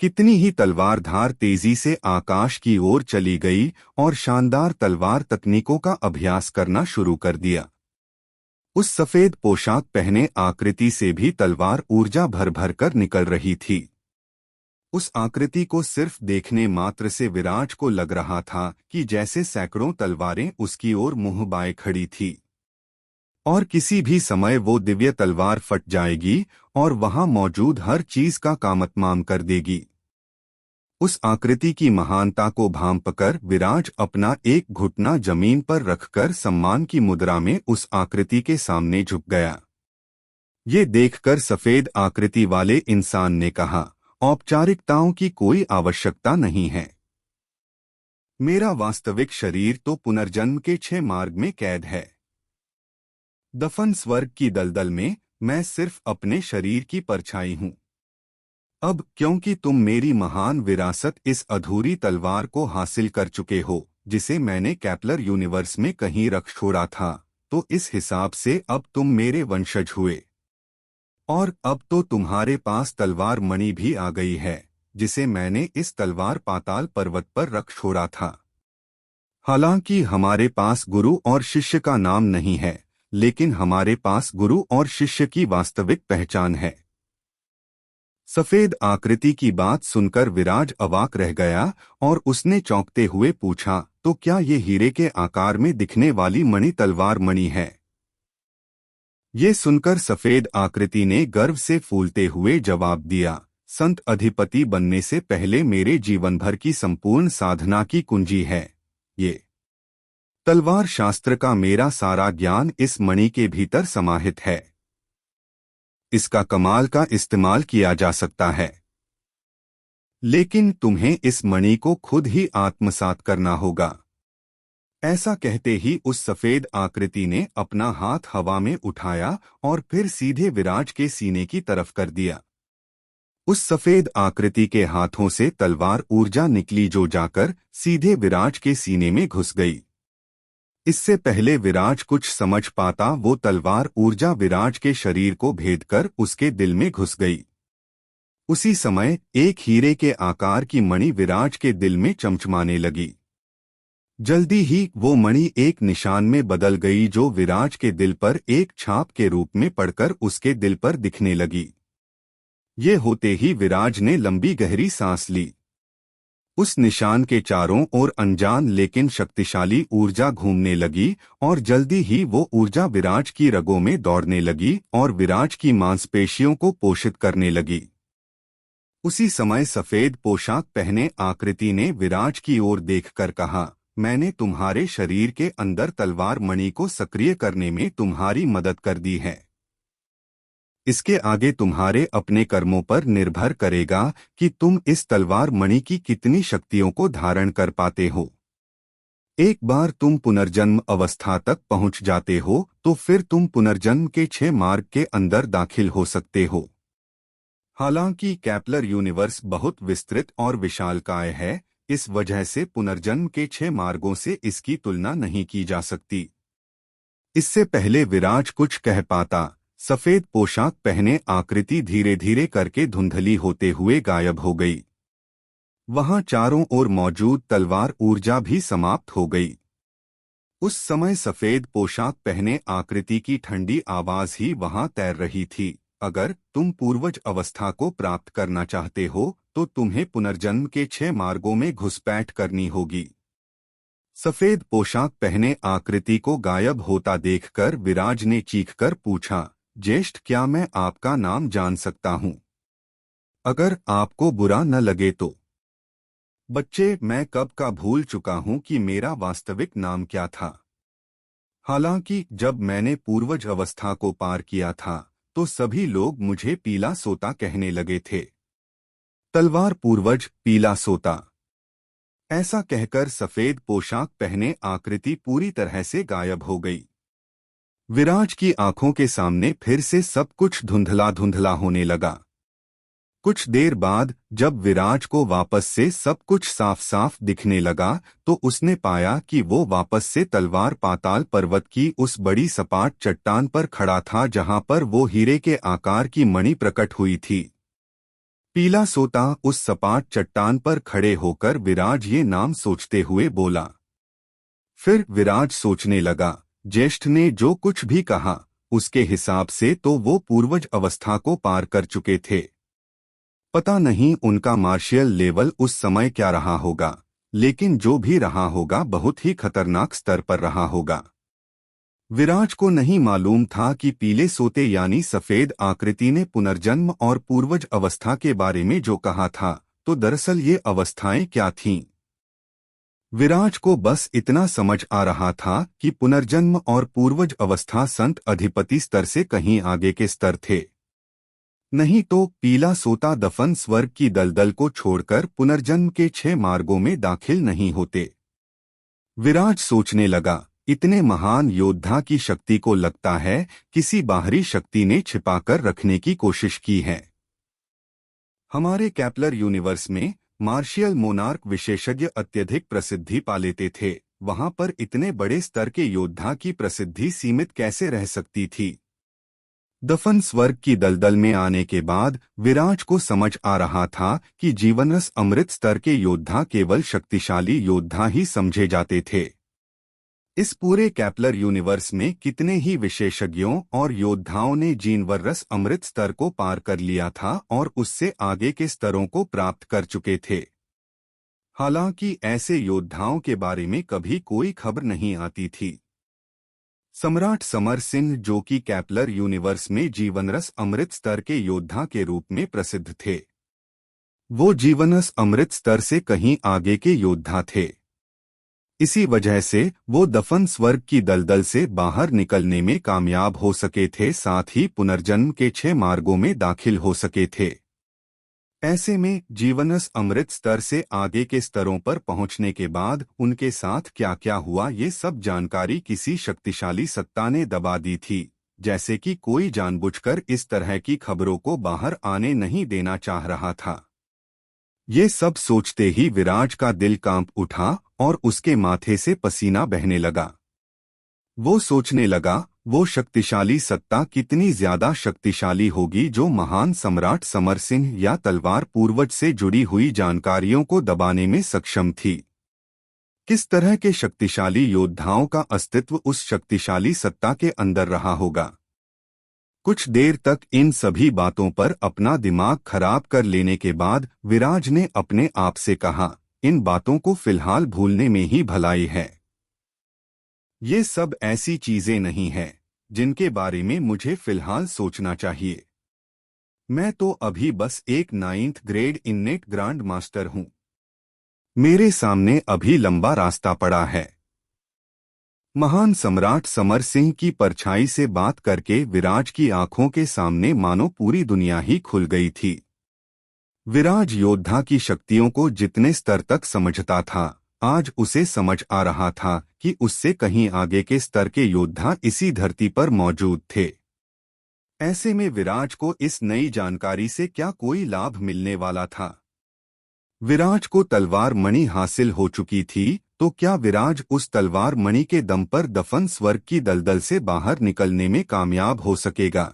कितनी ही तलवार धार तेजी से आकाश की ओर चली गई और शानदार तलवार तकनीकों का अभ्यास करना शुरू कर दिया। उस सफेद पोशाक पहने आकृति से भी तलवार ऊर्जा भर भर कर निकल रही थी। उस आकृति को सिर्फ देखने मात्र से विराज को लग रहा था कि जैसे सैकड़ों तलवारें उसकी ओर मुंह बाएं खड़ी थी और किसी भी समय वो दिव्य तलवार फट जाएगी और वहां मौजूद हर चीज का कामतमाम कर देगी। उस आकृति की महानता को भांपकर विराज अपना एक घुटना जमीन पर रखकर सम्मान की मुद्रा में उस आकृति के सामने झुक गया। ये देखकर सफेद आकृति वाले इंसान ने कहा, औपचारिकताओं की कोई आवश्यकता नहीं है। मेरा वास्तविक शरीर तो पुनर्जन्म के 6 मार्ग में कैद है। दफन स्वर्ग की दलदल में मैं सिर्फ अपने शरीर की परछाई हूं। अब क्योंकि तुम मेरी महान विरासत इस अधूरी तलवार को हासिल कर चुके हो, जिसे मैंने कैप्लर यूनिवर्स में कहीं रख छोड़ा था, तो इस हिसाब से अब तुम मेरे वंशज हुए। और अब तो तुम्हारे पास तलवार मणि भी आ गई है, जिसे मैंने इस तलवार पाताल पर्वत पर रख छोड़ा था। हालांकि हमारे पास गुरु और शिष्य का नाम नहीं है, लेकिन हमारे पास गुरु और शिष्य की वास्तविक पहचान है। सफेद आकृति की बात सुनकर विराज अवाक रह गया और उसने चौंकते हुए पूछा, तो क्या ये हीरे के आकार में दिखने वाली मणि तलवार मणि है? ये सुनकर सफेद आकृति ने गर्व से फूलते हुए जवाब दिया, संत अधिपति बनने से पहले मेरे जीवन भर की संपूर्ण साधना की कुंजी है। ये तलवार शास्त्र का मेरा सारा ज्ञान इस मणि के भीतर समाहित है। इसका कमाल का इस्तेमाल किया जा सकता है, लेकिन तुम्हें इस मणि को खुद ही आत्मसात करना होगा। ऐसा कहते ही उस सफेद आकृति ने अपना हाथ हवा में उठाया और फिर सीधे विराज के सीने की तरफ कर दिया। उस सफेद आकृति के हाथों से तलवार ऊर्जा निकली जो जाकर सीधे विराज के सीने में घुस गई। इससे पहले विराज कुछ समझ पाता, वो तलवार ऊर्जा विराज के शरीर को भेदकर उसके दिल में घुस गई। उसी समय एक हीरे के आकार की मणि विराज के दिल में चमचमाने लगी। जल्दी ही वो मणि एक निशान में बदल गई जो विराज के दिल पर एक छाप के रूप में पड़कर उसके दिल पर दिखने लगी। ये होते ही विराज ने लंबी गहरी सांस ली। उस निशान के चारों ओर अनजान लेकिन शक्तिशाली ऊर्जा घूमने लगी और जल्दी ही वो ऊर्जा विराज की रगों में दौड़ने लगी और विराज की मांसपेशियों को पोषित करने लगी। उसी समय सफेद पोशाक पहने आकृति ने विराज की ओर देखकर कहा, मैंने तुम्हारे शरीर के अंदर तलवार मणि को सक्रिय करने में तुम्हारी मदद कर दी है। इसके आगे तुम्हारे अपने कर्मों पर निर्भर करेगा कि तुम इस तलवार मणि की कितनी शक्तियों को धारण कर पाते हो। एक बार तुम पुनर्जन्म अवस्था तक पहुंच जाते हो तो फिर तुम पुनर्जन्म के 6 मार्ग के अंदर दाखिल हो सकते हो। हालांकि कैप्लर यूनिवर्स बहुत विस्तृत और विशालकाय है, इस वजह से पुनर्जन्म के 6 मार्गों से इसकी तुलना नहीं की जा सकती। इससे पहले विराज कुछ कह पाता, सफेद पोशाक पहने आकृति धीरे धीरे करके धुंधली होते हुए गायब हो गई। वहां चारों ओर मौजूद तलवार ऊर्जा भी समाप्त हो गई। उस समय सफेद पोशाक पहने आकृति की ठंडी आवाज ही वहां तैर रही थी। अगर तुम पूर्वज अवस्था को प्राप्त करना चाहते हो तो तुम्हें पुनर्जन्म के 6 मार्गों में घुसपैठ करनी होगी। सफेद पोशाक पहने आकृति को गायब होता देखकर विराज ने चीखकर पूछा, ज्येष्ठ, क्या मैं आपका नाम जान सकता हूं? अगर आपको बुरा न लगे तो। बच्चे, मैं कब का भूल चुका हूं कि मेरा वास्तविक नाम क्या था। हालांकि जब मैंने पूर्वज अवस्था को पार किया था तो सभी लोग मुझे पीला सोता कहने लगे थे। तलवार पूर्वज पीला सोता। ऐसा कहकर सफेद पोशाक पहने आकृति पूरी तरह से गायब हो गई। विराज की आंखों के सामने फिर से सब कुछ धुंधला धुंधला होने लगा। कुछ देर बाद जब विराज को वापस से सब कुछ साफ साफ दिखने लगा तो उसने पाया कि वो वापस से तलवार पाताल पर्वत की उस बड़ी सपाट चट्टान पर खड़ा था जहां पर वो हीरे के आकार की मणि प्रकट हुई थी। पीला सोता उस सपाट चट्टान पर खड़े होकर विराज ये नाम सोचते हुए बोला। फिर विराज सोचने लगा, ज्येष्ठ ने जो कुछ भी कहा उसके हिसाब से तो वो पूर्वज अवस्था को पार कर चुके थे। पता नहीं उनका मार्शियल लेवल उस समय क्या रहा होगा, लेकिन जो भी रहा होगा बहुत ही खतरनाक स्तर पर रहा होगा। विराज को नहीं मालूम था कि पीले सोते यानी सफेद आकृति ने पुनर्जन्म और पूर्वज अवस्था के बारे में जो कहा था, तो दरअसल ये अवस्थाएं क्या थीं। विराज को बस इतना समझ आ रहा था कि पुनर्जन्म और पूर्वज अवस्था संत अधिपति स्तर से कहीं आगे के स्तर थे। नहीं तो पीला सोता दफन स्वर्ग की दलदल को छोड़कर पुनर्जन्म के 6 मार्गों में दाखिल नहीं होते। विराज सोचने लगा, इतने महान योद्धा की शक्ति को लगता है किसी बाहरी शक्ति ने छिपाकर रखने की कोशिश की है। हमारे कैप्लर यूनिवर्स में मार्शियल मोनार्क विशेषज्ञ अत्यधिक प्रसिद्धि पा लेते थे, वहां पर इतने बड़े स्तर के योद्धा की प्रसिद्धि सीमित कैसे रह सकती थी। दफन स्वर्ग की दलदल में आने के बाद विराज को समझ आ रहा था कि जीवनरस अमृत स्तर के योद्धा केवल शक्तिशाली योद्धा ही समझे जाते थे। इस पूरे कैप्लर यूनिवर्स में कितने ही विशेषज्ञों और योद्धाओं ने जीवनरस अमृत स्तर को पार कर लिया था और उससे आगे के स्तरों को प्राप्त कर चुके थे। हालांकि ऐसे योद्धाओं के बारे में कभी कोई खबर नहीं आती थी। सम्राट समर सिंह, जो कि कैप्लर यूनिवर्स में जीवनरस अमृत स्तर के योद्धा के रूप में प्रसिद्ध थे, वो जीवनरस अमृत स्तर से कहीं आगे के योद्धा थे। इसी वजह से वो दफन स्वर्ग की दलदल से बाहर निकलने में कामयाब हो सके थे, साथ ही पुनर्जन्म के 6 मार्गों में दाखिल हो सके थे। ऐसे में जीवनरस अमृत स्तर से आगे के स्तरों पर पहुंचने के बाद उनके साथ क्या क्या हुआ, ये सब जानकारी किसी शक्तिशाली सत्ता ने दबा दी थी, जैसे कि कोई जानबूझकर इस तरह की खबरों को बाहर आने नहीं देना चाह रहा था। ये सब सोचते ही विराज का दिल कांप उठा और उसके माथे से पसीना बहने लगा। वो सोचने लगा, वो शक्तिशाली सत्ता कितनी ज्यादा शक्तिशाली होगी जो महान सम्राट समर सिंह या तलवार पूर्वज से जुड़ी हुई जानकारियों को दबाने में सक्षम थी। किस तरह के शक्तिशाली योद्धाओं का अस्तित्व उस शक्तिशाली सत्ता के अंदर रहा होगा। कुछ देर तक इन सभी बातों पर अपना दिमाग खराब कर लेने के बाद विराज ने अपने आप से कहा, इन बातों को फिलहाल भूलने में ही भलाई है। ये सब ऐसी चीजें नहीं हैं जिनके बारे में मुझे फिलहाल सोचना चाहिए। मैं तो अभी बस एक 9th ग्रेड इन्नेट ग्रांड मास्टर हूं। मेरे सामने अभी लंबा रास्ता पड़ा है। महान सम्राट समर सिंह की परछाई से बात करके विराज की आंखों के सामने मानो पूरी दुनिया ही खुल गई थी। विराज योद्धा की शक्तियों को जितने स्तर तक समझता था, आज उसे समझ आ रहा था कि उससे कहीं आगे के स्तर के योद्धा इसी धरती पर मौजूद थे। ऐसे में विराज को इस नई जानकारी से क्या कोई लाभ मिलने वाला था। विराज को तलवार मणि हासिल हो चुकी थी, तो क्या विराज उस तलवार मणि के दम पर दफन स्वर्ग की दलदल से बाहर निकलने में कामयाब हो सकेगा?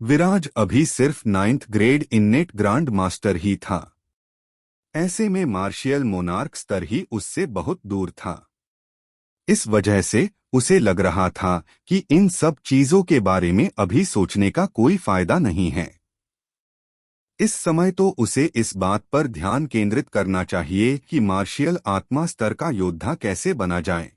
विराज अभी सिर्फ 9th ग्रेड इन्नेट ग्रांड मास्टर ही था। ऐसे में मार्शियल मोनार्क स्तर ही उससे बहुत दूर था। इस वजह से उसे लग रहा था कि इन सब चीजों के बारे में अभी सोचने का कोई फायदा नहीं है। इस समय तो उसे इस बात पर ध्यान केंद्रित करना चाहिए कि मार्शियल आत्मा स्तर का योद्धा कैसे बना जाए।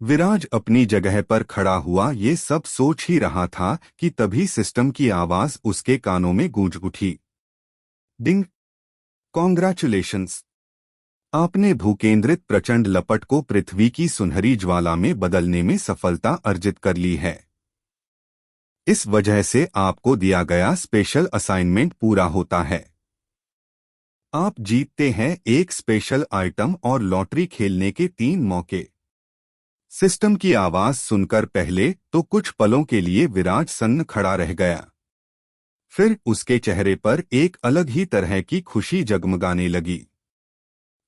विराज अपनी जगह पर खड़ा हुआ ये सब सोच ही रहा था कि तभी सिस्टम की आवाज उसके कानों में गूंज उठी। डिंग! कॉन्ग्रेचुलेशंस! आपने भूकेंद्रित प्रचंड लपट को पृथ्वी की सुनहरी ज्वाला में बदलने में सफलता अर्जित कर ली है। इस वजह से आपको दिया गया स्पेशल असाइनमेंट पूरा होता है। आप जीतते हैं एक स्पेशल आइटम और लॉटरी खेलने के 3 मौके। सिस्टम की आवाज सुनकर पहले तो कुछ पलों के लिए विराज सन्न खड़ा रह गया। फिर उसके चेहरे पर एक अलग ही तरह की खुशी जगमगाने लगी।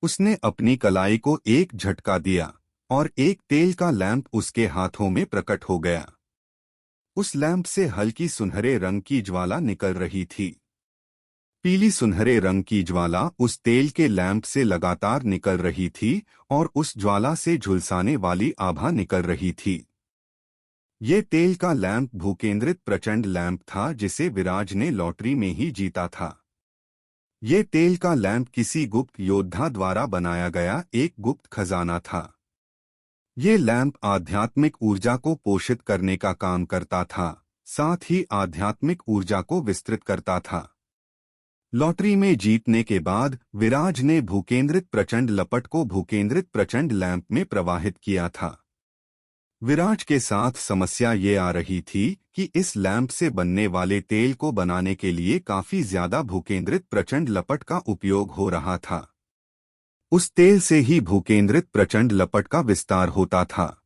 उसने अपनी कलाई को एक झटका दिया और एक तेल का लैंप उसके हाथों में प्रकट हो गया। उस लैंप से हल्की सुनहरे रंग की ज्वाला निकल रही थी। पीली सुनहरे रंग की ज्वाला उस तेल के लैंप से लगातार निकल रही थी और उस ज्वाला से झुलसाने वाली आभा निकल रही थी। ये तेल का लैंप भूकेंद्रित प्रचंड लैंप था जिसे विराज ने लॉटरी में ही जीता था। ये तेल का लैंप किसी गुप्त योद्धा द्वारा बनाया गया एक गुप्त खजाना था। ये लैंप आध्यात्मिक ऊर्जा को पोषित करने का काम करता था, साथ ही आध्यात्मिक ऊर्जा को विस्तृत करता था। लॉटरी में जीतने के बाद विराज ने भूकेंद्रित प्रचंड लपट को भूकेंद्रित प्रचंड लैंप में प्रवाहित किया था। विराज के साथ समस्या ये आ रही थी कि इस लैंप से बनने वाले तेल को बनाने के लिए काफी ज्यादा भूकेंद्रित प्रचंड लपट का उपयोग हो रहा था। उस तेल से ही भूकेंद्रित प्रचंड लपट का विस्तार होता था।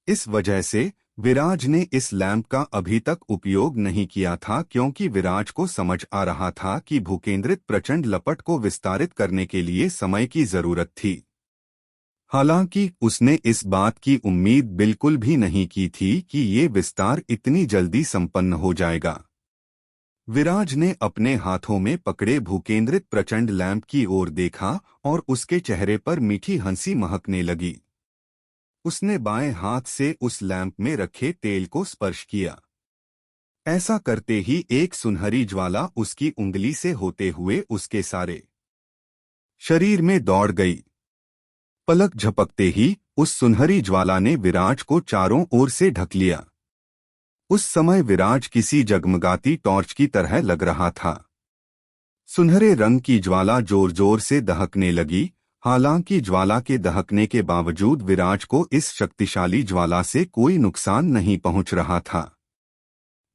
इस वजह से विराज ने इस लैंप का अभी तक उपयोग नहीं किया था, क्योंकि विराज को समझ आ रहा था कि भूकेंद्रित प्रचंड लपट को विस्तारित करने के लिए समय की जरूरत थी। हालांकि उसने इस बात की उम्मीद बिल्कुल भी नहीं की थी कि ये विस्तार इतनी जल्दी संपन्न हो जाएगा। विराज ने अपने हाथों में पकड़े भूकेंद्रित प्रचंड लैंप की ओर देखा और उसके चेहरे पर मीठी हंसी महकने लगी। उसने बाएं हाथ से उस लैंप में रखे तेल को स्पर्श किया। ऐसा करते ही एक सुनहरी ज्वाला उसकी उंगली से होते हुए उसके सारे शरीर में दौड़ गई। पलक झपकते ही उस सुनहरी ज्वाला ने विराज को चारों ओर से ढक लिया। उस समय विराज किसी जगमगाती टॉर्च की तरह लग रहा था। सुनहरे रंग की ज्वाला जोर जोर से दहकने लगी। हालांकि ज्वाला के दहकने के बावजूद विराज को इस शक्तिशाली ज्वाला से कोई नुकसान नहीं पहुंच रहा था।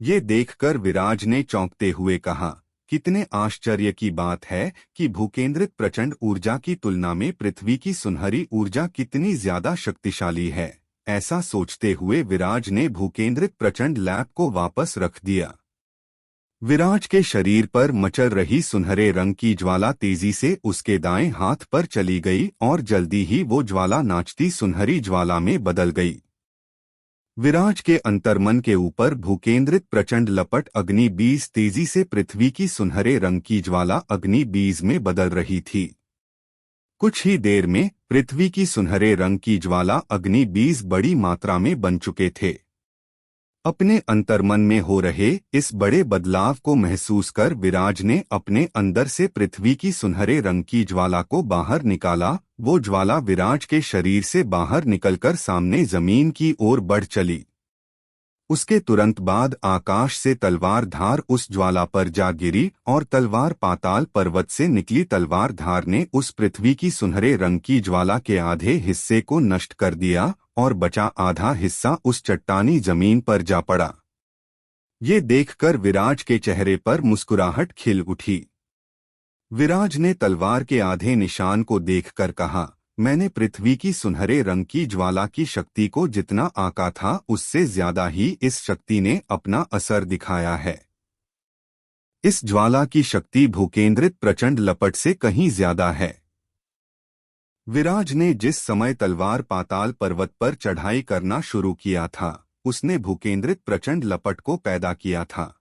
ये देखकर विराज ने चौंकते हुए कहा, कितने आश्चर्य की बात है कि भूकेंद्रित प्रचंड ऊर्जा की तुलना में पृथ्वी की सुनहरी ऊर्जा कितनी ज्यादा शक्तिशाली है। ऐसा सोचते हुए विराज ने भूकेंद्रित प्रचंड लैंप को वापस रख दिया। विराज के शरीर पर मचल रही सुनहरे रंग की ज्वाला तेजी से उसके दाएं हाथ पर चली गई और जल्दी ही वो ज्वाला नाचती सुनहरी ज्वाला में बदल गई। विराज के अंतर्मन के ऊपर भूकेंद्रित प्रचंड लपट अग्नि बीज तेजी से पृथ्वी की सुनहरे रंग की ज्वाला अग्नि बीज में बदल रही थी। कुछ ही देर में पृथ्वी की सुनहरे रंग की ज्वाला अग्नि बीज बड़ी मात्रा में बन चुके थे। अपने अंतर्मन में हो रहे इस बड़े बदलाव को महसूस कर विराज ने अपने अंदर से पृथ्वी की सुनहरे रंग की ज्वाला को बाहर निकाला। वो ज्वाला विराज के शरीर से बाहर निकलकर सामने जमीन की ओर बढ़ चली। उसके तुरंत बाद आकाश से तलवार धार उस ज्वाला पर जा गिरी और तलवार पाताल पर्वत से निकली तलवार धार ने उस पृथ्वी की सुनहरे रंग की ज्वाला के आधे हिस्से को नष्ट कर दिया और बचा आधा हिस्सा उस चट्टानी जमीन पर जा पड़ा। ये देखकर विराज के चेहरे पर मुस्कुराहट खिल उठी। विराज ने तलवार के आधे निशान को देखकर कहा, मैंने पृथ्वी की सुनहरे रंग की ज्वाला की शक्ति को जितना आंका था उससे ज्यादा ही इस शक्ति ने अपना असर दिखाया है। इस ज्वाला की शक्ति भूकेंद्रित प्रचंड लपट से कहीं ज्यादा है। विराज ने जिस समय तलवार पाताल पर्वत पर चढ़ाई करना शुरू किया था, उसने भूकेंद्रित प्रचंड लपट को पैदा किया था।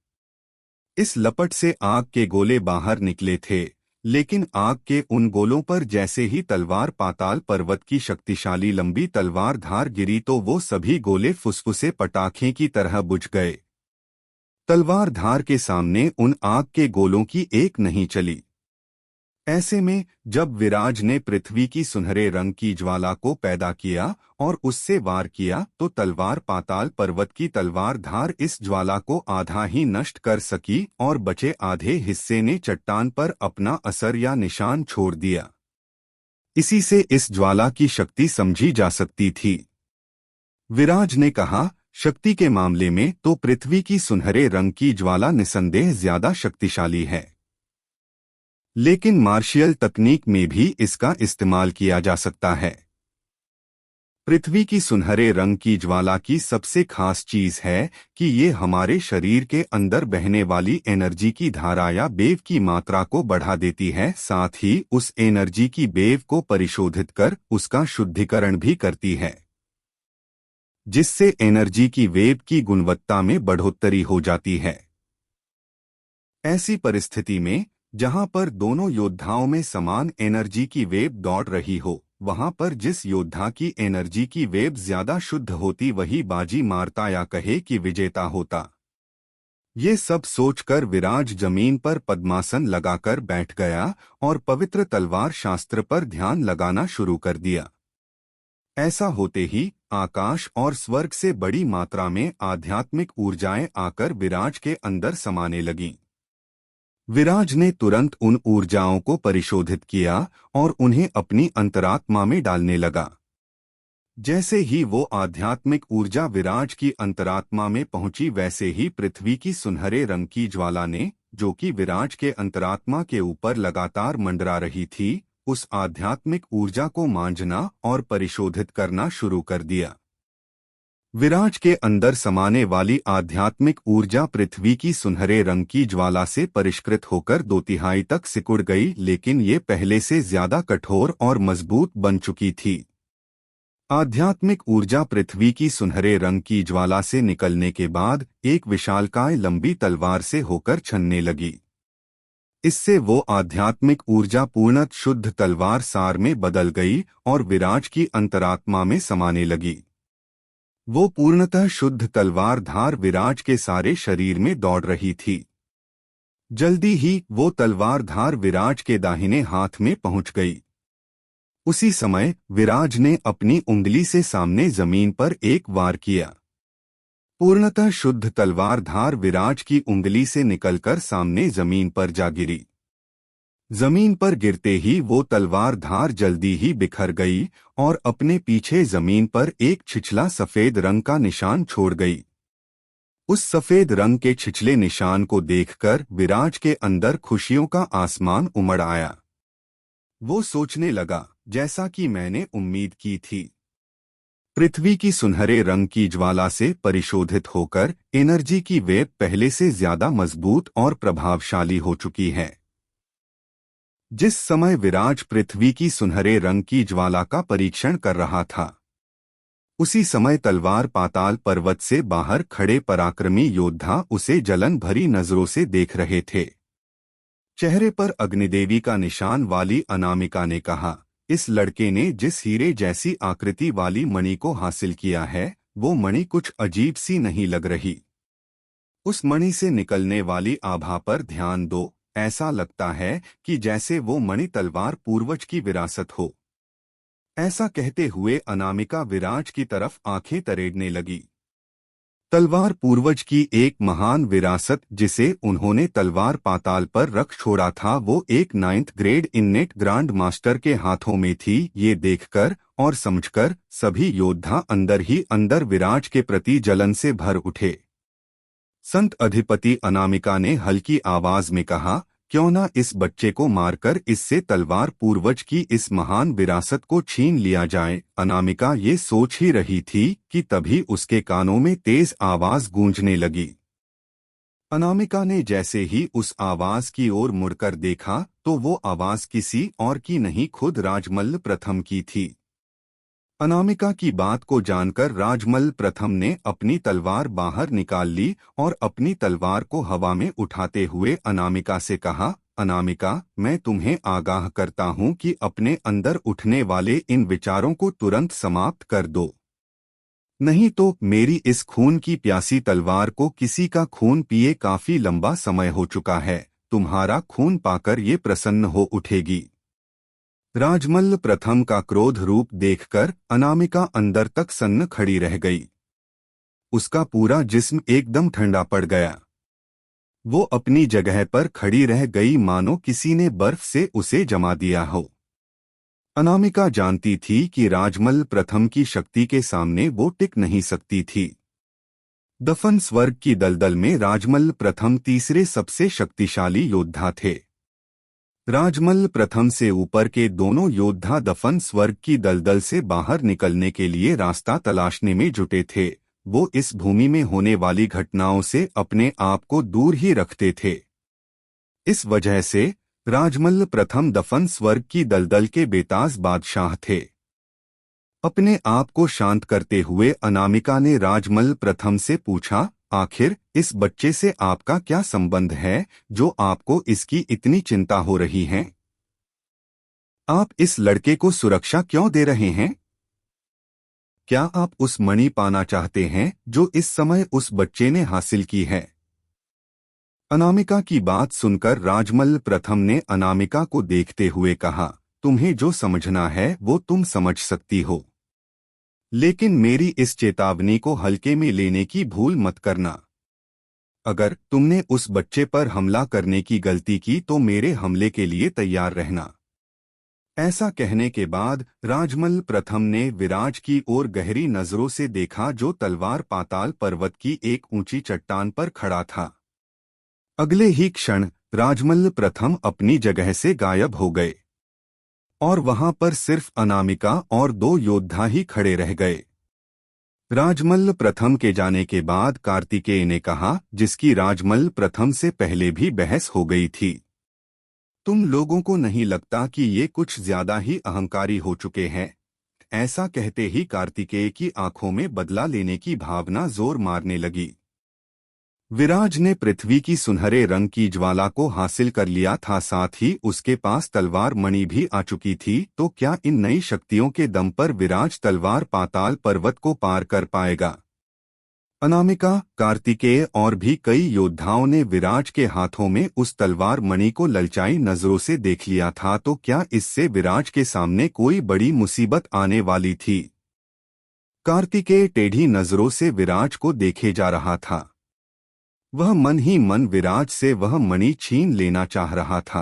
इस लपट से आग के गोले बाहर निकले थे, लेकिन आग के उन गोलों पर जैसे ही तलवार पाताल पर्वत की शक्तिशाली लंबी तलवार धार गिरी तो वो सभी गोले फुसफुसे पटाखे की तरह बुझ गए। तलवार धार के सामने उन आग के गोलों की एक नहीं चली। ऐसे में जब विराज ने पृथ्वी की सुनहरे रंग की ज्वाला को पैदा किया और उससे वार किया तो तलवार पाताल पर्वत की तलवार धार इस ज्वाला को आधा ही नष्ट कर सकी और बचे आधे हिस्से ने चट्टान पर अपना असर या निशान छोड़ दिया। इसी से इस ज्वाला की शक्ति समझी जा सकती थी। विराज ने कहा, शक्ति के मामले में तो पृथ्वी की सुनहरे रंग की ज्वाला निसंदेह ज्यादा शक्तिशाली है, लेकिन मार्शियल तकनीक में भी इसका इस्तेमाल किया जा सकता है। पृथ्वी की सुनहरे रंग की ज्वाला की सबसे खास चीज है कि ये हमारे शरीर के अंदर बहने वाली एनर्जी की धारा या वेव की मात्रा को बढ़ा देती है, साथ ही उस एनर्जी की वेव को परिशोधित कर उसका शुद्धिकरण भी करती है, जिससे एनर्जी की वेव की गुणवत्ता में बढ़ोतरी हो जाती है। ऐसी परिस्थिति में जहां पर दोनों योद्धाओं में समान एनर्जी की वेव दौड़ रही हो, वहां पर जिस योद्धा की एनर्जी की वेव ज्यादा शुद्ध होती वही बाजी मारता या कहे कि विजेता होता। ये सब सोचकर विराज जमीन पर पद्मासन लगाकर बैठ गया और पवित्र तलवार शास्त्र पर ध्यान लगाना शुरू कर दिया। ऐसा होते ही आकाश और स्वर्ग से बड़ी मात्रा में आध्यात्मिक ऊर्जाएं आकर विराज के अंदर समाने लगीं। विराज ने तुरंत उन ऊर्जाओं को परिशोधित किया और उन्हें अपनी अंतरात्मा में डालने लगा। जैसे ही वो आध्यात्मिक ऊर्जा विराज की अंतरात्मा में पहुंची, वैसे ही पृथ्वी की सुनहरे रंग की ज्वाला ने, जो कि विराज के अंतरात्मा के ऊपर लगातार मंडरा रही थी, उस आध्यात्मिक ऊर्जा को मांझना और परिशोधित करना शुरू कर दिया। विराज के अंदर समाने वाली आध्यात्मिक ऊर्जा पृथ्वी की सुनहरे रंग की ज्वाला से परिष्कृत होकर 2/3 तक सिकुड़ गई, लेकिन ये पहले से ज्यादा कठोर और मजबूत बन चुकी थी। आध्यात्मिक ऊर्जा पृथ्वी की सुनहरे रंग की ज्वाला से निकलने के बाद एक विशालकाय लंबी तलवार से होकर छनने लगी। इससे वो आध्यात्मिक ऊर्जा पूर्णतः शुद्ध तलवार सार में बदल गई और विराज की अंतरात्मा में समाने लगी। वो पूर्णतः शुद्ध तलवार धार विराज के सारे शरीर में दौड़ रही थी। जल्दी ही वो तलवार धार विराज के दाहिने हाथ में पहुंच गई। उसी समय विराज ने अपनी उंगली से सामने जमीन पर एक वार किया। पूर्णतः शुद्ध तलवार धार विराज की उंगली से निकलकर सामने जमीन पर जा गिरी। जमीन पर गिरते ही वो तलवार धार जल्दी ही बिखर गई और अपने पीछे जमीन पर एक छिछला सफेद रंग का निशान छोड़ गई। उस सफेद रंग के छिछले निशान को देखकर विराज के अंदर खुशियों का आसमान उमड़ आया। वो सोचने लगा, जैसा कि मैंने उम्मीद की थी, पृथ्वी की सुनहरे रंग की ज्वाला से परिशोधित होकर एनर्जी की वेव पहले से ज्यादा मजबूत और प्रभावशाली हो चुकी है। जिस समय विराज पृथ्वी की सुनहरे रंग की ज्वाला का परीक्षण कर रहा था, उसी समय तलवार पाताल पर्वत से बाहर खड़े पराक्रमी योद्धा उसे जलन भरी नजरों से देख रहे थे। चेहरे पर अग्निदेवी का निशान वाली अनामिका ने कहा, इस लड़के ने जिस हीरे जैसी आकृति वाली मणि को हासिल किया है, वो मणि कुछ अजीब सी नहीं लग रही। उस मणि से निकलने वाली आभा पर ध्यान दो, ऐसा लगता है कि जैसे वो मणि तलवार पूर्वज की विरासत हो। ऐसा कहते हुए अनामिका विराज की तरफ आंखें तरेड़ने लगी। तलवार पूर्वज की एक महान विरासत जिसे उन्होंने तलवार पाताल पर रख छोड़ा था, वो एक 9th ग्रेड इन्नेट ग्रांड मास्टर के हाथों में थी। ये देखकर और समझकर सभी योद्धा अंदर ही अंदर विराज के प्रति जलन से भर उठे। संत अधिपति अनामिका ने हल्की आवाज में कहा, क्यों न इस बच्चे को मारकर इससे तलवार पूर्वज की इस महान विरासत को छीन लिया जाए। अनामिका ये सोच ही रही थी कि तभी उसके कानों में तेज आवाज गूंजने लगी। अनामिका ने जैसे ही उस आवाज की ओर मुड़कर देखा तो वो आवाज किसी और की नहीं, खुद राजमल्ल प्रथम की थी। अनामिका की बात को जानकर राजमल्ल प्रथम ने अपनी तलवार बाहर निकाल ली और अपनी तलवार को हवा में उठाते हुए अनामिका से कहा, अनामिका, मैं तुम्हें आगाह करता हूँ कि अपने अंदर उठने वाले इन विचारों को तुरंत समाप्त कर दो, नहीं तो मेरी इस खून की प्यासी तलवार को किसी का खून पिए काफी लंबा समय हो चुका है, तुम्हारा खून पाकर ये प्रसन्न हो उठेगी। राजमल्ल प्रथम का क्रोध रूप देखकर अनामिका अंदर तक सन्न खड़ी रह गई। उसका पूरा जिस्म एकदम ठंडा पड़ गया। वो अपनी जगह पर खड़ी रह गई मानो किसी ने बर्फ से उसे जमा दिया हो। अनामिका जानती थी कि राजमल्ल प्रथम की शक्ति के सामने वो टिक नहीं सकती थी। दफन स्वर्ग की दलदल में राजमल्ल प्रथम तीसरे सबसे शक्तिशाली योद्धा थे। राजमल्ल प्रथम से ऊपर के दोनों योद्धा दफन स्वर्ग की दलदल से बाहर निकलने के लिए रास्ता तलाशने में जुटे थे। वो इस भूमि में होने वाली घटनाओं से अपने आप को दूर ही रखते थे। इस वजह से राजमल्ल प्रथम दफन स्वर्ग की दलदल के बेताज बादशाह थे। अपने आप को शांत करते हुए अनामिका ने राजमल्ल प्रथम से पूछा, आखिर इस बच्चे से आपका क्या संबंध है जो आपको इसकी इतनी चिंता हो रही है? आप इस लड़के को सुरक्षा क्यों दे रहे हैं? क्या आप उस मणि पाना चाहते हैं जो इस समय उस बच्चे ने हासिल की है? अनामिका की बात सुनकर राजमल्ल प्रथम ने अनामिका को देखते हुए कहा, तुम्हें जो समझना है वो तुम समझ सकती हो, लेकिन मेरी इस चेतावनी को हल्के में लेने की भूल मत करना। अगर तुमने उस बच्चे पर हमला करने की गलती की तो मेरे हमले के लिए तैयार रहना। ऐसा कहने के बाद राजमल्ल प्रथम ने विराज की ओर गहरी नजरों से देखा जो तलवार पाताल पर्वत की एक ऊंची चट्टान पर खड़ा था। अगले ही क्षण राजमल्ल प्रथम अपनी जगह से गायब हो गए और वहां पर सिर्फ अनामिका और दो योद्धा ही खड़े रह गए। राजमल्ल प्रथम के जाने के बाद कार्तिकेय ने कहा, जिसकी राजमल्ल प्रथम से पहले भी बहस हो गई थी, तुम लोगों को नहीं लगता कि ये कुछ ज्यादा ही अहंकारी हो चुके हैं? ऐसा कहते ही कार्तिकेय की आंखों में बदला लेने की भावना जोर मारने लगी। विराज ने पृथ्वी की सुनहरे रंग की ज्वाला को हासिल कर लिया था, साथ ही उसके पास तलवार मणि भी आ चुकी थी। तो क्या इन नई शक्तियों के दम पर विराज तलवार पाताल पर्वत को पार कर पाएगा? अनामिका, कार्तिकेय और भी कई योद्धाओं ने विराज के हाथों में उस तलवार मणि को ललचाई नजरों से देख लिया था। तो क्या इससे विराज के सामने कोई बड़ी मुसीबत आने वाली थी? कार्तिकेय टेढ़ी नजरों से विराज को देखे जा रहा था। वह मन ही मन विराज से वह मणि छीन लेना चाह रहा था,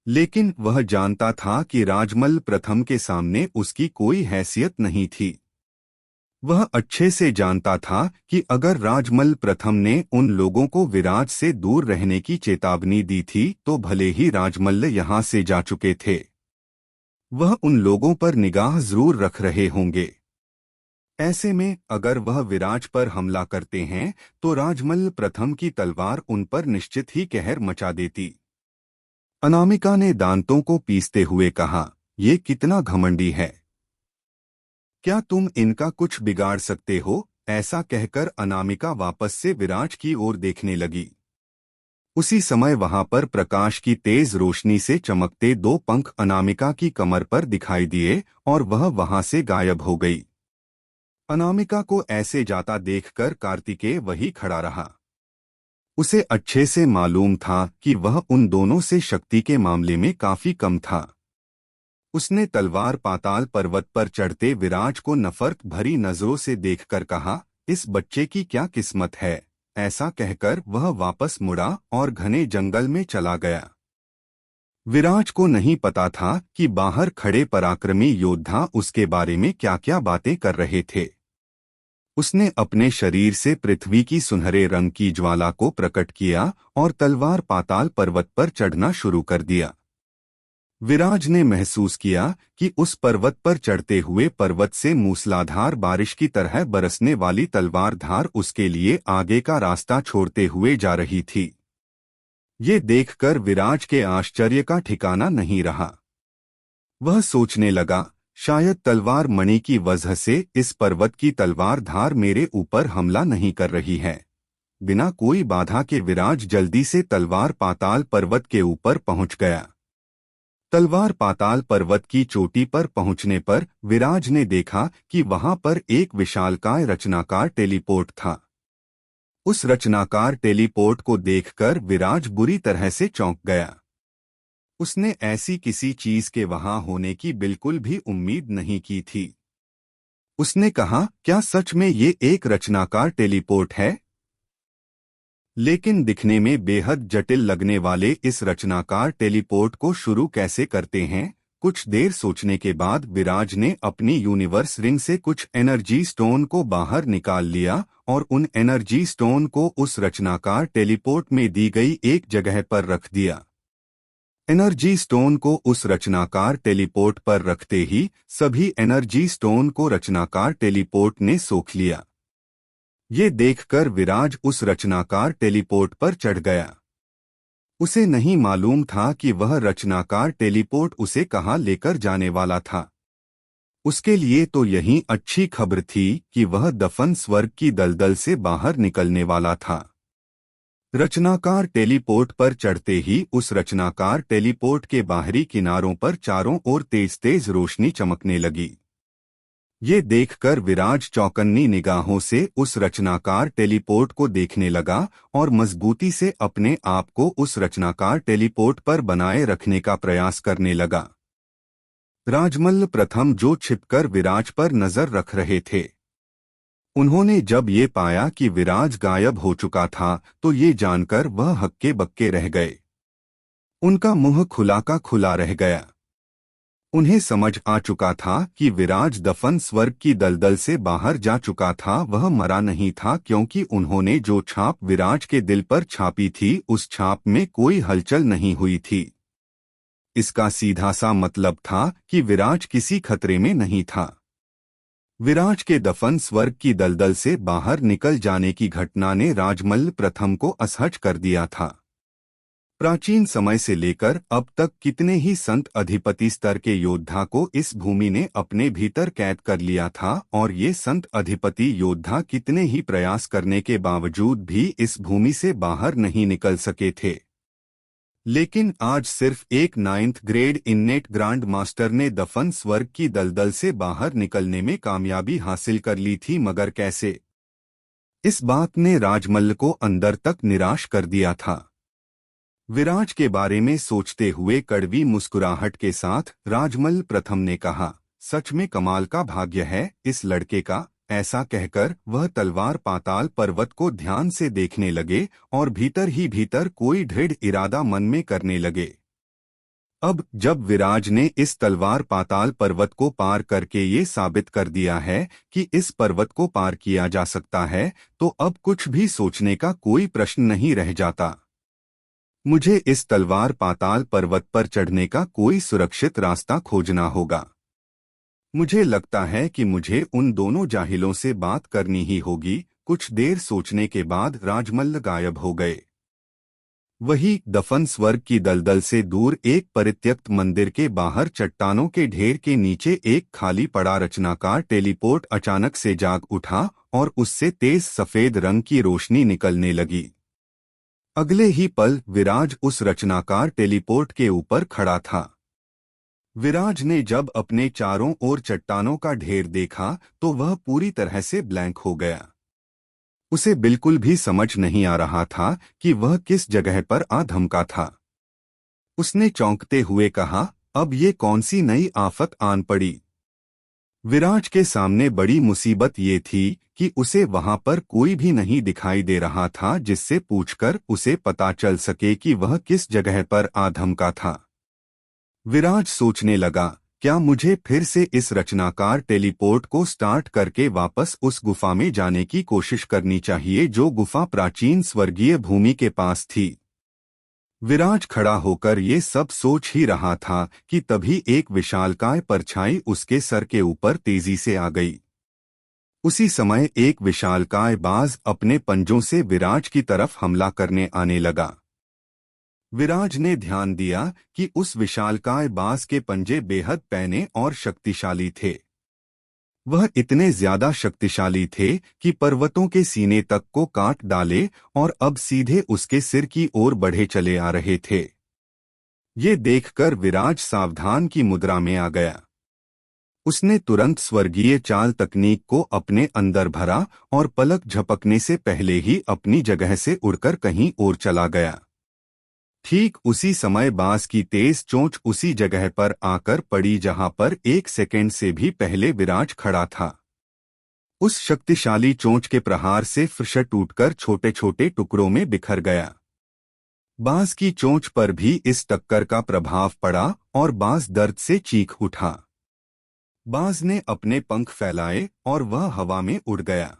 लेकिन वह जानता था कि राजमल्ल प्रथम के सामने उसकी कोई हैसियत नहीं थी। वह अच्छे से जानता था कि अगर राजमल्ल प्रथम ने उन लोगों को विराज से दूर रहने की चेतावनी दी थी तो भले ही राजमल्ल यहां से जा चुके थे, वह उन लोगों पर निगाह जरूर रख रहे होंगे। ऐसे में अगर वह विराज पर हमला करते हैं तो राजमल्ल प्रथम की तलवार उन पर निश्चित ही कहर मचा देती। अनामिका ने दांतों को पीसते हुए कहा, ये कितना घमंडी है, क्या तुम इनका कुछ बिगाड़ सकते हो? ऐसा कहकर अनामिका वापस से विराज की ओर देखने लगी। उसी समय वहां पर प्रकाश की तेज रोशनी से चमकते दो पंख अनामिका की कमर पर दिखाई दिए और वह वहां से गायब हो गई। अनामिका को ऐसे जाता देखकर कार्तिकेय वही खड़ा रहा। उसे अच्छे से मालूम था कि वह उन दोनों से शक्ति के मामले में काफी कम था। उसने तलवार पाताल पर्वत पर चढ़ते विराज को नफरत भरी नजरों से देखकर कहा, इस बच्चे की क्या किस्मत है। ऐसा कहकर वह वापस मुड़ा और घने जंगल में चला गया। विराज को नहीं पता था कि बाहर खड़े पराक्रमी योद्धा उसके बारे में क्या क्या बातें कर रहे थे। उसने अपने शरीर से पृथ्वी की सुनहरे रंग की ज्वाला को प्रकट किया और तलवार पाताल पर्वत पर चढ़ना शुरू कर दिया। विराज ने महसूस किया कि उस पर्वत पर चढ़ते हुए पर्वत से मूसलाधार बारिश की तरह बरसने वाली तलवार धार उसके लिए आगे का रास्ता छोड़ते हुए जा रही थी। ये देखकर विराज के आश्चर्य का ठिकाना नहीं रहा। वह सोचने लगा, शायद तलवार मणि की वजह से इस पर्वत की तलवार धार मेरे ऊपर हमला नहीं कर रही है। बिना कोई बाधा के विराज जल्दी से तलवार पाताल पर्वत के ऊपर पहुंच गया। तलवार पाताल पर्वत की चोटी पर पहुंचने पर विराज ने देखा कि वहां पर एक विशालकाय रचनाकार टेलीपोर्ट था। उस रचनाकार टेलीपोर्ट को देखकर विराज बुरी तरह से चौंक गया। उसने ऐसी किसी चीज के वहां होने की बिल्कुल भी उम्मीद नहीं की थी। उसने कहा, क्या सच में ये एक रचनाकार टेलीपोर्ट है? लेकिन दिखने में बेहद जटिल लगने वाले इस रचनाकार टेलीपोर्ट को शुरू कैसे करते हैं? कुछ देर सोचने के बाद विराज ने अपनी यूनिवर्स रिंग से कुछ एनर्जी स्टोन को बाहर निकाल लिया और उन एनर्जी स्टोन को उस रचनाकार टेलीपोर्ट में दी गई एक जगह पर रख दिया। एनर्जी स्टोन को उस रचनाकार टेलीपोर्ट पर रखते ही सभी एनर्जी स्टोन को रचनाकार टेलीपोर्ट ने सोख लिया। ये देखकर विराज उस रचनाकार टेलीपोर्ट पर चढ़ गया। उसे नहीं मालूम था कि वह रचनाकार टेलीपोर्ट उसे कहाँ लेकर जाने वाला था। उसके लिए तो यही अच्छी खबर थी कि वह दफन स्वर्ग की दलदल से बाहर निकलने वाला था। रचनाकार टेलीपोर्ट पर चढ़ते ही उस रचनाकार टेलीपोर्ट के बाहरी किनारों पर चारों ओर तेज तेज रोशनी चमकने लगी। ये देखकर विराज चौकन्नी निगाहों से उस रचनाकार टेलीपोर्ट को देखने लगा और मजबूती से अपने आप को उस रचनाकार टेलीपोर्ट पर बनाए रखने का प्रयास करने लगा। राजमल्ल प्रथम जो छिपकर विराज पर नजर रख रहे थे, उन्होंने जब ये पाया कि विराज गायब हो चुका था तो ये जानकर वह हक्के बक्के रह गए। उनका मुंह खुला का खुला रह गया। उन्हें समझ आ चुका था कि विराज दफन स्वर्ग की दलदल से बाहर जा चुका था। वह मरा नहीं था, क्योंकि उन्होंने जो छाप विराज के दिल पर छापी थी उस छाप में कोई हलचल नहीं हुई थी। इसका सीधा सा मतलब था कि विराज किसी खतरे में नहीं था। विराज के दफन स्वर्ग की दलदल से बाहर निकल जाने की घटना ने राजमल्ल प्रथम को असहज कर दिया था। प्राचीन समय से लेकर अब तक कितने ही संत अधिपति स्तर के योद्धा को इस भूमि ने अपने भीतर कैद कर लिया था और ये संत अधिपति योद्धा कितने ही प्रयास करने के बावजूद भी इस भूमि से बाहर नहीं निकल सके थे। लेकिन आज सिर्फ एक 9th ग्रेड इन्नेट ग्रांड मास्टर ने दफन स्वर्ग की दलदल से बाहर निकलने में कामयाबी हासिल कर ली थी, मगर कैसे? इस बात ने राजमल्ल को अंदर तक निराश कर दिया था। विराज के बारे में सोचते हुए कड़वी मुस्कुराहट के साथ राजमल्ल प्रथम ने कहा, सच में कमाल का भाग्य है इस लड़के का। ऐसा कहकर वह तलवार पाताल पर्वत को ध्यान से देखने लगे और भीतर ही भीतर कोई दृढ़ इरादा मन में करने लगे। अब जब विराज ने इस तलवार पाताल पर्वत को पार करके ये साबित कर दिया है कि इस पर्वत को पार किया जा सकता है, तो अब कुछ भी सोचने का कोई प्रश्न नहीं रह जाता। मुझे इस तलवार पाताल पर्वत पर चढ़ने का कोई सुरक्षित रास्ता खोजना होगा। मुझे लगता है कि मुझे उन दोनों जाहिलों से बात करनी ही होगी। कुछ देर सोचने के बाद राजमल्ल गायब हो गए। वही दफन स्वर्ग की दलदल से दूर एक परित्यक्त मंदिर के बाहर चट्टानों के ढेर के नीचे एक खाली पड़ा रचनाकार टेलीपोर्ट अचानक से जाग उठा और उससे तेज सफेद रंग की रोशनी निकलने लगी। अगले ही पल विराज उस रचनाकार टेलीपोर्ट के ऊपर खड़ा था। विराज ने जब अपने चारों ओर चट्टानों का ढेर देखा तो वह पूरी तरह से ब्लैंक हो गया। उसे बिल्कुल भी समझ नहीं आ रहा था कि वह किस जगह पर आ धमका था। उसने चौंकते हुए कहा, अब ये कौन सी नई आफत आन पड़ी? विराज के सामने बड़ी मुसीबत ये थी कि उसे वहां पर कोई भी नहीं दिखाई दे रहा था जिससे पूछकर उसे पता चल सके कि वह किस जगह पर आ धमका था। विराज सोचने लगा, क्या मुझे फिर से इस रचनाकार टेलीपोर्ट को स्टार्ट करके वापस उस गुफा में जाने की कोशिश करनी चाहिए जो गुफा प्राचीन स्वर्गीय भूमि के पास थी। विराज खड़ा होकर ये सब सोच ही रहा था कि तभी एक विशालकाय परछाई उसके सर के ऊपर तेजी से आ गई। उसी समय एक विशालकाय बाज अपने पंजों से विराज की तरफ हमला करने आने लगा। विराज ने ध्यान दिया कि उस विशालकाय बाज के पंजे बेहद पैने और शक्तिशाली थे। वह इतने ज्यादा शक्तिशाली थे कि पर्वतों के सीने तक को काट डाले और अब सीधे उसके सिर की ओर बढ़े चले आ रहे थे। ये देखकर विराज सावधान की मुद्रा में आ गया। उसने तुरंत स्वर्गीय चाल तकनीक को अपने अंदर भरा और पलक झपकने से पहले ही अपनी जगह से उड़कर कहीं और चला गया। ठीक उसी समय बांस की तेज चोंच उसी जगह पर आकर पड़ी जहां पर 1 सेकंड से भी पहले विराज खड़ा था। उस शक्तिशाली चोंच के प्रहार से फर्श टूटकर छोटे छोटे टुकड़ों में बिखर गया। बांस की चोंच पर भी इस टक्कर का प्रभाव पड़ा और बांस दर्द से चीख उठा। बांस ने अपने पंख फैलाए और वह हवा में उड़ गया।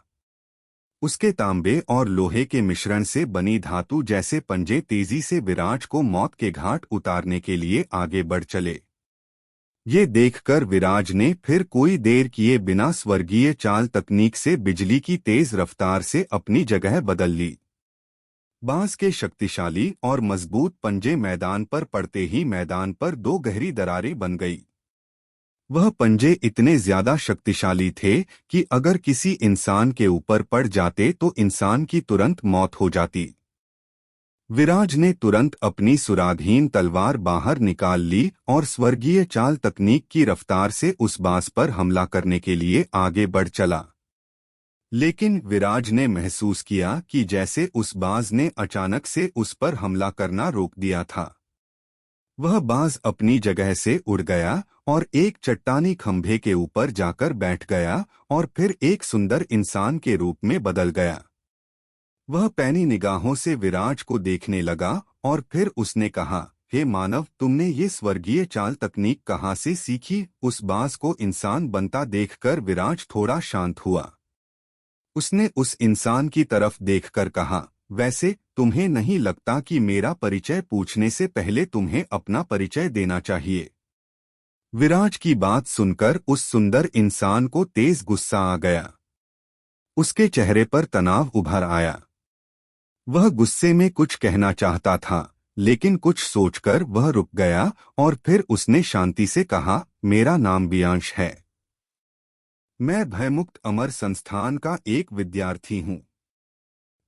उसके तांबे और लोहे के मिश्रण से बनी धातु जैसे पंजे तेजी से विराज को मौत के घाट उतारने के लिए आगे बढ़ चले। ये देखकर विराज ने फिर कोई देर किए बिना स्वर्गीय चाल तकनीक से बिजली की तेज रफ्तार से अपनी जगह बदल ली। बांस के शक्तिशाली और मजबूत पंजे मैदान पर पड़ते ही मैदान पर 2 गहरी दरारें बन गई। वह पंजे इतने ज्यादा शक्तिशाली थे कि अगर किसी इंसान के ऊपर पड़ जाते तो इंसान की तुरंत मौत हो जाती। विराज ने तुरंत अपनी सुरागहीन तलवार बाहर निकाल ली और स्वर्गीय चाल तकनीक की रफ्तार से उस बांस पर हमला करने के लिए आगे बढ़ चला। लेकिन विराज ने महसूस किया कि जैसे उस बाज ने अचानक से उस पर हमला करना रोक दिया था। वह बाज अपनी जगह से उड़ गया और एक चट्टानी खंभे के ऊपर जाकर बैठ गया और फिर एक सुंदर इंसान के रूप में बदल गया। वह पैनी निगाहों से विराज को देखने लगा और फिर उसने कहा, हे मानव, तुमने ये स्वर्गीय चाल तकनीक कहाँ से सीखी? उस बाज को इंसान बनता देखकर विराज थोड़ा शांत हुआ। उसने उस इंसान की तरफ देखकर कहा, वैसे तुम्हें नहीं लगता कि मेरा परिचय पूछने से पहले तुम्हें अपना परिचय देना चाहिए? विराज की बात सुनकर उस सुंदर इंसान को तेज गुस्सा आ गया। उसके चेहरे पर तनाव उभर आया। वह गुस्से में कुछ कहना चाहता था, लेकिन कुछ सोचकर वह रुक गया और फिर उसने शांति से कहा, मेरा नाम वियांश है। मैं भयमुक्त अमर संस्थान का एक विद्यार्थी हूँ।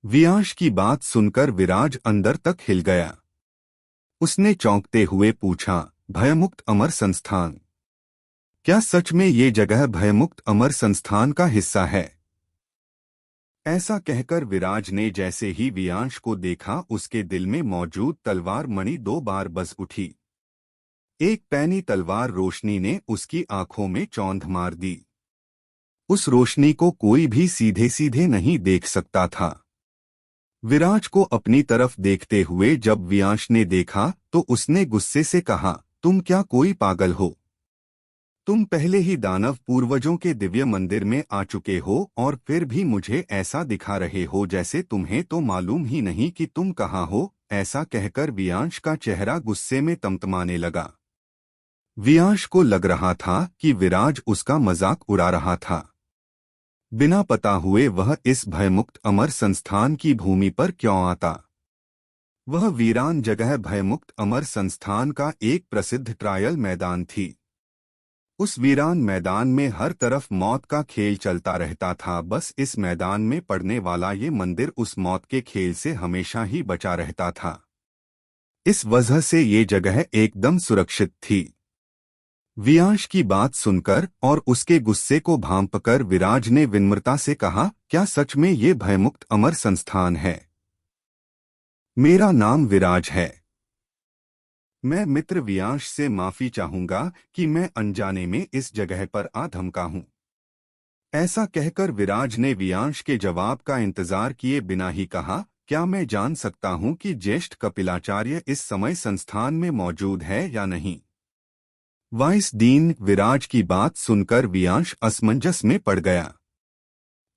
वियांश की बात सुनकर विराज अंदर तक हिल गया। उसने चौंकते हुए पूछा, भयमुक्त अमर संस्थान? क्या सच में ये जगह भयमुक्त अमर संस्थान का हिस्सा है? ऐसा कहकर विराज ने जैसे ही वियांश को देखा, उसके दिल में मौजूद तलवार मणि 2 बार बज उठी। एक पैनी तलवार रोशनी ने उसकी आंखों में चौंध मार दी। उस रोशनी को कोई भी सीधे सीधे नहीं देख सकता था। विराज को अपनी तरफ देखते हुए जब वियांश ने देखा तो उसने गुस्से से कहा, तुम क्या कोई पागल हो? तुम पहले ही दानव पूर्वजों के दिव्य मंदिर में आ चुके हो और फिर भी मुझे ऐसा दिखा रहे हो जैसे तुम्हें तो मालूम ही नहीं कि तुम कहाँ हो। ऐसा कहकर वियांश का चेहरा गुस्से में तमतमाने लगा। वियांश को लग रहा था कि विराज उसका मजाक उड़ा रहा था। बिना पता हुए वह इस भयमुक्त अमर संस्थान की भूमि पर क्यों आता? वह वीरान जगह भयमुक्त अमर संस्थान का एक प्रसिद्ध ट्रायल मैदान थी। उस वीरान मैदान में हर तरफ मौत का खेल चलता रहता था। बस इस मैदान में पड़ने वाला ये मंदिर उस मौत के खेल से हमेशा ही बचा रहता था। इस वजह से ये जगह एकदम सुरक्षित थी। वियांश की बात सुनकर और उसके गुस्से को भांपकर विराज ने विनम्रता से कहा, क्या सच में ये भयमुक्त अमर संस्थान है? मेरा नाम विराज है। मैं मित्र वियांश से माफी चाहूंगा कि मैं अनजाने में इस जगह पर आ धमका हूं। ऐसा कहकर विराज ने वियांश के जवाब का इंतजार किए बिना ही कहा, क्या मैं जान सकता हूं कि ज्येष्ठ कपिलाचार्य इस समय संस्थान में मौजूद है या नहीं? वाइस डीन विराज की बात सुनकर वियांश असमंजस में पड़ गया।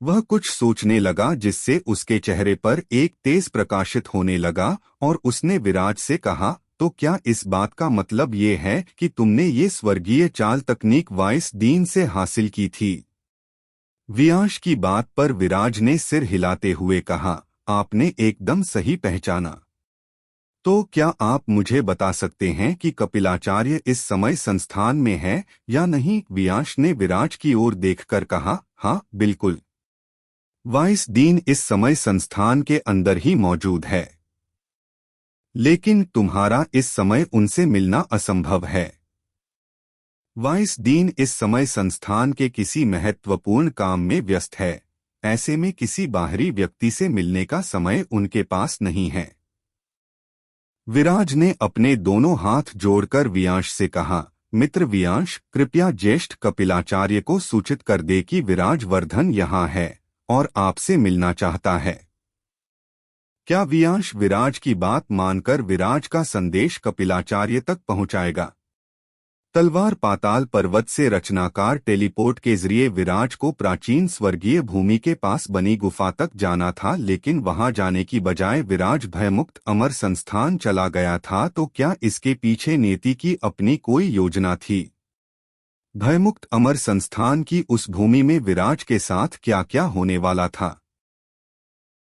वह कुछ सोचने लगा जिससे उसके चेहरे पर एक तेज प्रकाशित होने लगा और उसने विराज से कहा, तो क्या इस बात का मतलब ये है कि तुमने ये स्वर्गीय चाल तकनीक वाइस दीन से हासिल की थी? वियांश की बात पर विराज ने सिर हिलाते हुए कहा, आपने एकदम सही पहचाना। तो क्या आप मुझे बता सकते हैं कि कपिलाचार्य इस समय संस्थान में है या नहीं? वियांश ने विराज की ओर देखकर कहा, हाँ बिल्कुल। वाइस दीन इस समय संस्थान के अंदर ही मौजूद है, लेकिन तुम्हारा इस समय उनसे मिलना असंभव है। वाइस दीन इस समय संस्थान के किसी महत्वपूर्ण काम में व्यस्त है, ऐसे में किसी बाहरी व्यक्ति से मिलने का समय उनके पास नहीं है। विराज ने अपने दोनों हाथ जोड़कर वियांश से कहा, मित्र वियांश, कृपया ज्येष्ठ कपिलाचार्य को सूचित कर दे कि विराज वर्धन यहाँ है और आपसे मिलना चाहता है। क्या वियांश विराज की बात मानकर विराज का संदेश कपिलाचार्य तक पहुंचाएगा? तलवार पाताल पर्वत से रचनाकार टेलीपोर्ट के जरिए विराज को प्राचीन स्वर्गीय भूमि के पास बनी गुफा तक जाना था, लेकिन वहां जाने की बजाय विराज भयमुक्त अमर संस्थान चला गया था। तो क्या इसके पीछे नियति की अपनी कोई योजना थी? भयमुक्त अमर संस्थान की उस भूमि में विराज के साथ क्या क्या होने वाला था?